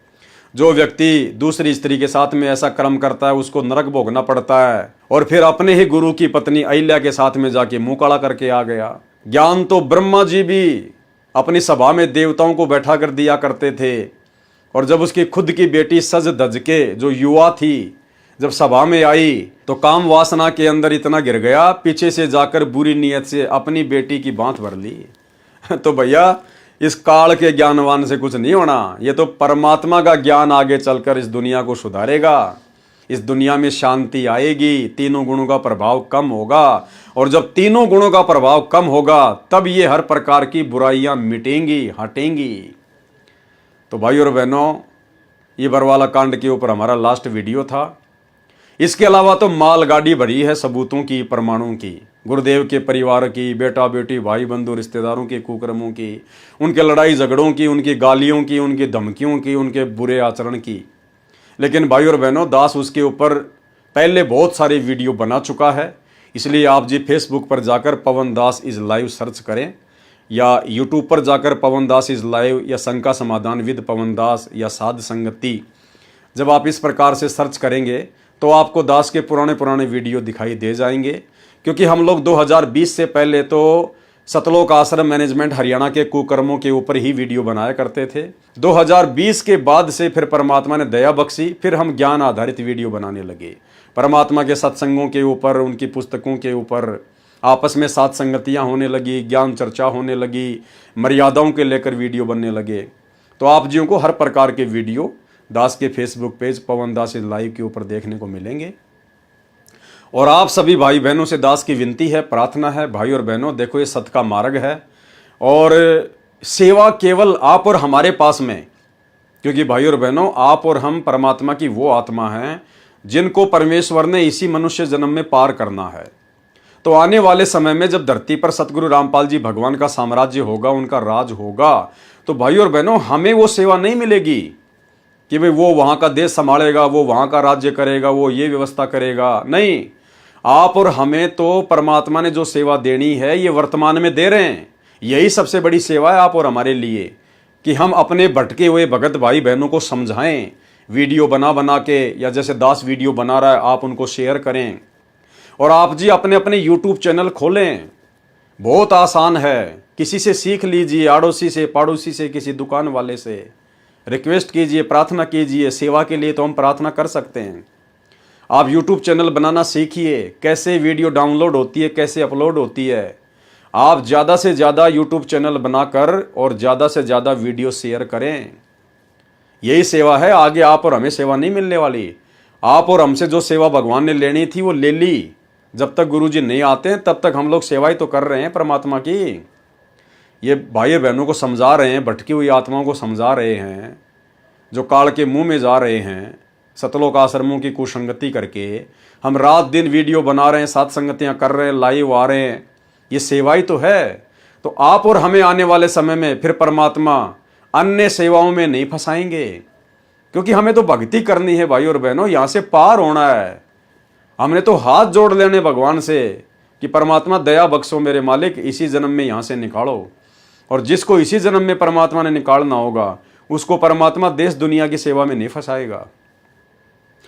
जो व्यक्ति दूसरी स्त्री के साथ में ऐसा कर्म करता है उसको नरक भोगना पड़ता है। और फिर अपने ही गुरु की पत्नी अहिल्या के साथ में जाके मुंह काला करके आ गया। ज्ञान तो ब्रह्मा जी भी अपनी सभा में देवताओं को बैठा कर दिया करते थे। और जब उसकी खुद की बेटी सज धज के, जो युवा थी, जब सभा में आई तो काम वासना के अंदर इतना गिर गया, पीछे से जाकर बुरी नीयत से अपनी बेटी की बात भर ली। तो भैया इस काल के ज्ञानवान से कुछ नहीं होना, ये तो परमात्मा का ज्ञान आगे चलकर इस दुनिया को सुधारेगा। इस दुनिया में शांति आएगी, तीनों गुणों का प्रभाव कम होगा, और जब तीनों गुणों का प्रभाव कम होगा तब ये हर प्रकार की बुराइयां मिटेंगी, हटेंगी। तो भाई और बहनों, ये बरवाला कांड के ऊपर हमारा लास्ट वीडियो था। इसके अलावा तो मालगाड़ी भरी है सबूतों की, प्रमाणों की, गुरुदेव के परिवार की, बेटा बेटी भाई बंधु रिश्तेदारों के कुकर्मों की, उनके लड़ाई झगड़ों की, उनकी गालियों की, उनकी धमकियों की, उनके बुरे आचरण की। लेकिन भाई और बहनों, दास उसके ऊपर पहले बहुत सारे वीडियो बना चुका है। इसलिए आप जी फेसबुक पर जाकर पवन दास इज लाइव सर्च करें, या यूट्यूब पर जाकर पवन दास इज लाइव, या शंका समाधान विद पवन दास, या साध संगति, जब आप इस प्रकार से सर्च करेंगे तो आपको दास के पुराने वीडियो दिखाई दे जाएंगे। क्योंकि हम लोग 2020 से पहले तो सतलोक आश्रम मैनेजमेंट हरियाणा के कुकर्मों के ऊपर ही वीडियो बनाया करते थे। 2020 के बाद से फिर परमात्मा ने दया बख्शी, फिर हम ज्ञान आधारित वीडियो बनाने लगे, परमात्मा के सत्संगों के ऊपर, उनकी पुस्तकों के ऊपर, आपस में साथ संगतियाँ होने लगी, ज्ञान चर्चा होने लगी, मर्यादाओं के लेकर वीडियो बनने लगे। तो आप जियों को हर प्रकार के वीडियो दास के फेसबुक पेज पवन दास लाइव के ऊपर देखने को मिलेंगे। और आप सभी भाई बहनों से दास की विनती है, प्रार्थना है, भाई और बहनों देखो ये सत का मार्ग है, और सेवा केवल आप और हमारे पास में, क्योंकि भाई और बहनों आप और हम परमात्मा की वो आत्मा हैं जिनको परमेश्वर ने इसी मनुष्य जन्म में पार करना है। तो आने वाले समय में जब धरती पर सतगुरु रामपाल जी भगवान का साम्राज्य होगा, उनका राज होगा, तो भाई और बहनों हमें वो सेवा नहीं मिलेगी कि भाई वो वहाँ का देश संभालेगा, वो वहाँ का राज्य करेगा, वो ये व्यवस्था करेगा। नहीं, आप और हमें तो परमात्मा ने जो सेवा देनी है ये वर्तमान में दे रहे हैं। यही सबसे बड़ी सेवा है आप और हमारे लिए, कि हम अपने भटके हुए भगत भाई बहनों को समझाएं, वीडियो बना के, या जैसे दास वीडियो बना रहा है आप उनको शेयर करें। और आप जी अपने अपने यूट्यूब चैनल खोलें, बहुत आसान है, किसी से सीख लीजिए, आड़ोसी से, पड़ोसी से, किसी दुकान वाले से रिक्वेस्ट कीजिए, प्रार्थना कीजिए। सेवा के लिए तो हम प्रार्थना कर सकते हैं। आप यूट्यूब चैनल बनाना सीखिए, कैसे वीडियो डाउनलोड होती है, कैसे अपलोड होती है। आप ज़्यादा से ज़्यादा यूट्यूब चैनल बनाकर और ज़्यादा से ज़्यादा वीडियो शेयर करें। यही सेवा है, आगे आप और हमें सेवा नहीं मिलने वाली। आप और हमसे जो सेवा भगवान ने लेनी थी वो ले ली। जब तक गुरुजी नहीं आते हैं तब तक हम लोग सेवाई तो कर रहे हैं परमात्मा की। ये भाई बहनों को समझा रहे हैं, भटकी हुई आत्माओं को समझा रहे हैं, जो काल के मुंह में जा रहे हैं सतलोक आश्रमों की कुसंगति करके। हम रात दिन वीडियो बना रहे हैं, साथ संगतियाँ कर रहे हैं, लाइव आ रहे हैं, ये सेवाई तो है। तो आप और हमें आने वाले समय में फिर परमात्मा अन्य सेवाओं में नहीं फंसाएंगे, क्योंकि हमें तो भक्ति करनी है भाई और बहनों, यहाँ से पार होना है। हमने तो हाथ जोड़ लेने भगवान से कि परमात्मा दया बख्शो मेरे मालिक, इसी जन्म में यहाँ से निकालो। और जिसको इसी जन्म में परमात्मा ने निकालना होगा उसको परमात्मा देश दुनिया की सेवा में नहीं फंसाएगा।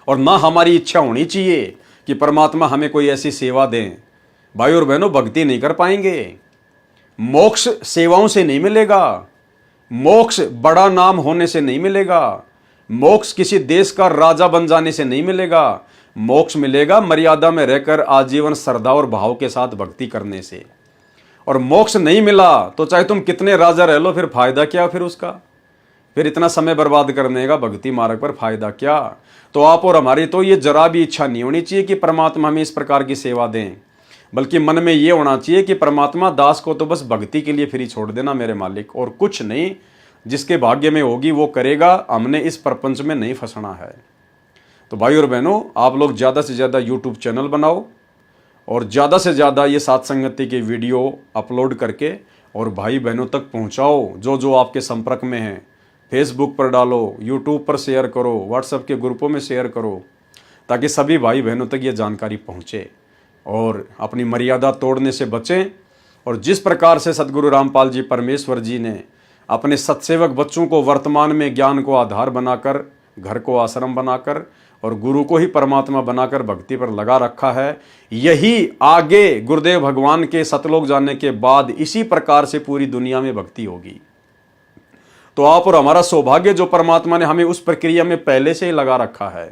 और ना हमारी इच्छा होनी चाहिए कि परमात्मा हमें कोई ऐसी सेवा दें। भाई और बहनों, भक्ति नहीं कर पाएंगे। मोक्ष सेवाओं से नहीं मिलेगा, मोक्ष बड़ा नाम होने से नहीं मिलेगा, मोक्ष किसी देश का राजा बन जाने से नहीं मिलेगा। मोक्ष मिलेगा मर्यादा में रहकर आजीवन श्रद्धा और भाव के साथ भक्ति करने से। और मोक्ष नहीं मिला तो चाहे तुम कितने राजा रह लो, फिर फायदा क्या फिर उसका? फिर इतना समय बर्बाद करने का भक्ति मार्ग पर फायदा क्या? तो आप और हमारी तो ये जरा भी इच्छा नहीं होनी चाहिए कि परमात्मा हमें इस प्रकार की सेवा दें, बल्कि मन में ये होना चाहिए कि परमात्मा दास को तो बस भक्ति के लिए फ्री छोड़ देना मेरे मालिक, और कुछ नहीं। जिसके भाग्य में होगी वो करेगा, हमने इस प्रपंच में नहीं फंसना है। तो भाई और बहनों, आप लोग ज़्यादा से ज़्यादा यूट्यूब चैनल बनाओ और ज़्यादा से ज़्यादा ये साथ संगति के वीडियो अपलोड करके और भाई बहनों तक पहुँचाओ। जो जो आपके संपर्क में हैं, फेसबुक पर डालो, यूट्यूब पर शेयर करो, व्हाट्सएप के ग्रुपों में शेयर करो, ताकि सभी भाई बहनों तक ये जानकारी पहुँचे और अपनी मर्यादा तोड़ने से बचें। और जिस प्रकार से सतगुरु रामपाल जी परमेश्वर जी ने अपने सत्सेवक बच्चों को वर्तमान में ज्ञान को आधार बनाकर, घर को आश्रम बनाकर और गुरु को ही परमात्मा बनाकर भक्ति पर लगा रखा है, यही आगे गुरुदेव भगवान के सतलोक जाने के बाद इसी प्रकार से पूरी दुनिया में भक्ति होगी। तो आप और हमारा सौभाग्य जो परमात्मा ने हमें उस प्रक्रिया में पहले से ही लगा रखा है।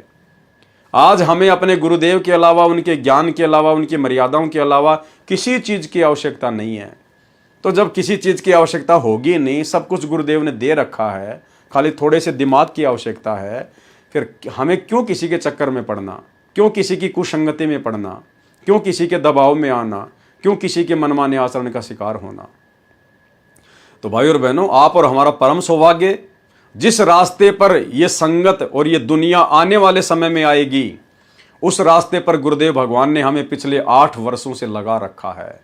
आज हमें अपने गुरुदेव के अलावा, उनके ज्ञान के अलावा, उनकी मर्यादाओं के अलावा किसी चीज़ की आवश्यकता नहीं है। तो जब किसी चीज़ की आवश्यकता होगी नहीं, सब कुछ गुरुदेव ने दे रखा है, खाली थोड़े से दिमाग की आवश्यकता है, फिर हमें क्यों किसी के चक्कर में पड़ना, क्यों किसी की कुसंगति में पड़ना, क्यों किसी के दबाव में आना, क्यों किसी के मनमाने आचरण का शिकार होना। तो भाई और बहनों, आप और हमारा परम सौभाग्य, जिस रास्ते पर यह संगत और ये दुनिया आने वाले समय में आएगी, उस रास्ते पर गुरुदेव भगवान ने हमें पिछले 8 वर्षों से लगा रखा है।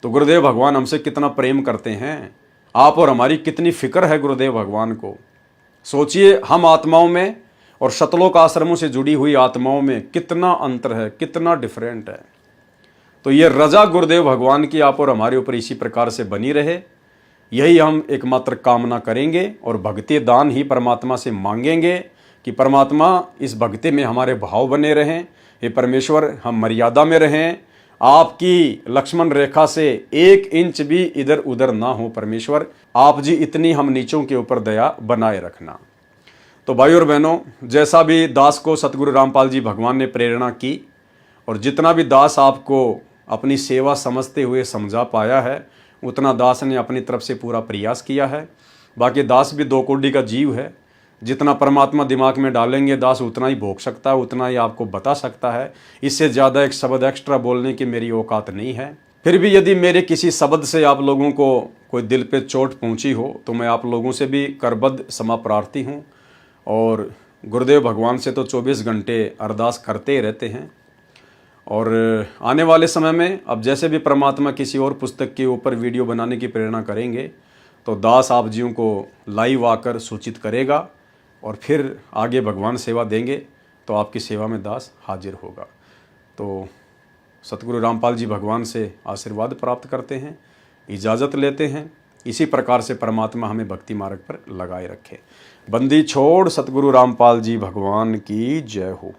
तो गुरुदेव भगवान हमसे कितना प्रेम करते हैं, आप और हमारी कितनी फिक्र है गुरुदेव भगवान को। सोचिए, हम आत्माओं में और शतलोक आश्रमों से जुड़ी हुई आत्माओं में कितना अंतर है, कितना डिफरेंट है। तो ये रजा गुरुदेव भगवान की आप और हमारे ऊपर इसी प्रकार से बनी रहे, यही हम एकमात्र कामना करेंगे और भक्ति दान ही परमात्मा से मांगेंगे कि परमात्मा इस भक्ति में हमारे भाव बने रहें। हे परमेश्वर, हम मर्यादा में रहें, आपकी लक्ष्मण रेखा से 1 इंच भी इधर उधर ना हो। परमेश्वर, आप जी इतनी हम नीचों के ऊपर दया बनाए रखना। तो भाई और बहनों, जैसा भी दास को सतगुरु रामपाल जी भगवान ने प्रेरणा की और जितना भी दास आपको अपनी सेवा समझते हुए समझा पाया है, उतना दास ने अपनी तरफ से पूरा प्रयास किया है। बाकी दास भी 2 कौड़ी का जीव है, जितना परमात्मा दिमाग में डालेंगे दास उतना ही भोग सकता है, उतना ही आपको बता सकता है। इससे ज़्यादा एक शब्द एक्स्ट्रा बोलने की मेरी औकात नहीं है। फिर भी यदि मेरे किसी शब्द से आप लोगों को कोई दिल पे चोट पहुंची हो, तो मैं आप लोगों से भी करबद्ध क्षमा प्रार्थी हूँ। और गुरुदेव भगवान से तो 24 घंटे अरदास करते ही रहते हैं। और आने वाले समय में अब जैसे भी परमात्मा किसी और पुस्तक के ऊपर वीडियो बनाने की प्रेरणा करेंगे, तो दास आप जीव को लाइव आकर सूचित करेगा और फिर आगे भगवान सेवा देंगे तो आपकी सेवा में दास हाजिर होगा। तो सतगुरु रामपाल जी भगवान से आशीर्वाद प्राप्त करते हैं, इजाज़त लेते हैं। इसी प्रकार से परमात्मा हमें भक्ति मार्ग पर लगाए रखे। बंदी छोड़ सतगुरु रामपाल जी भगवान की जय हो।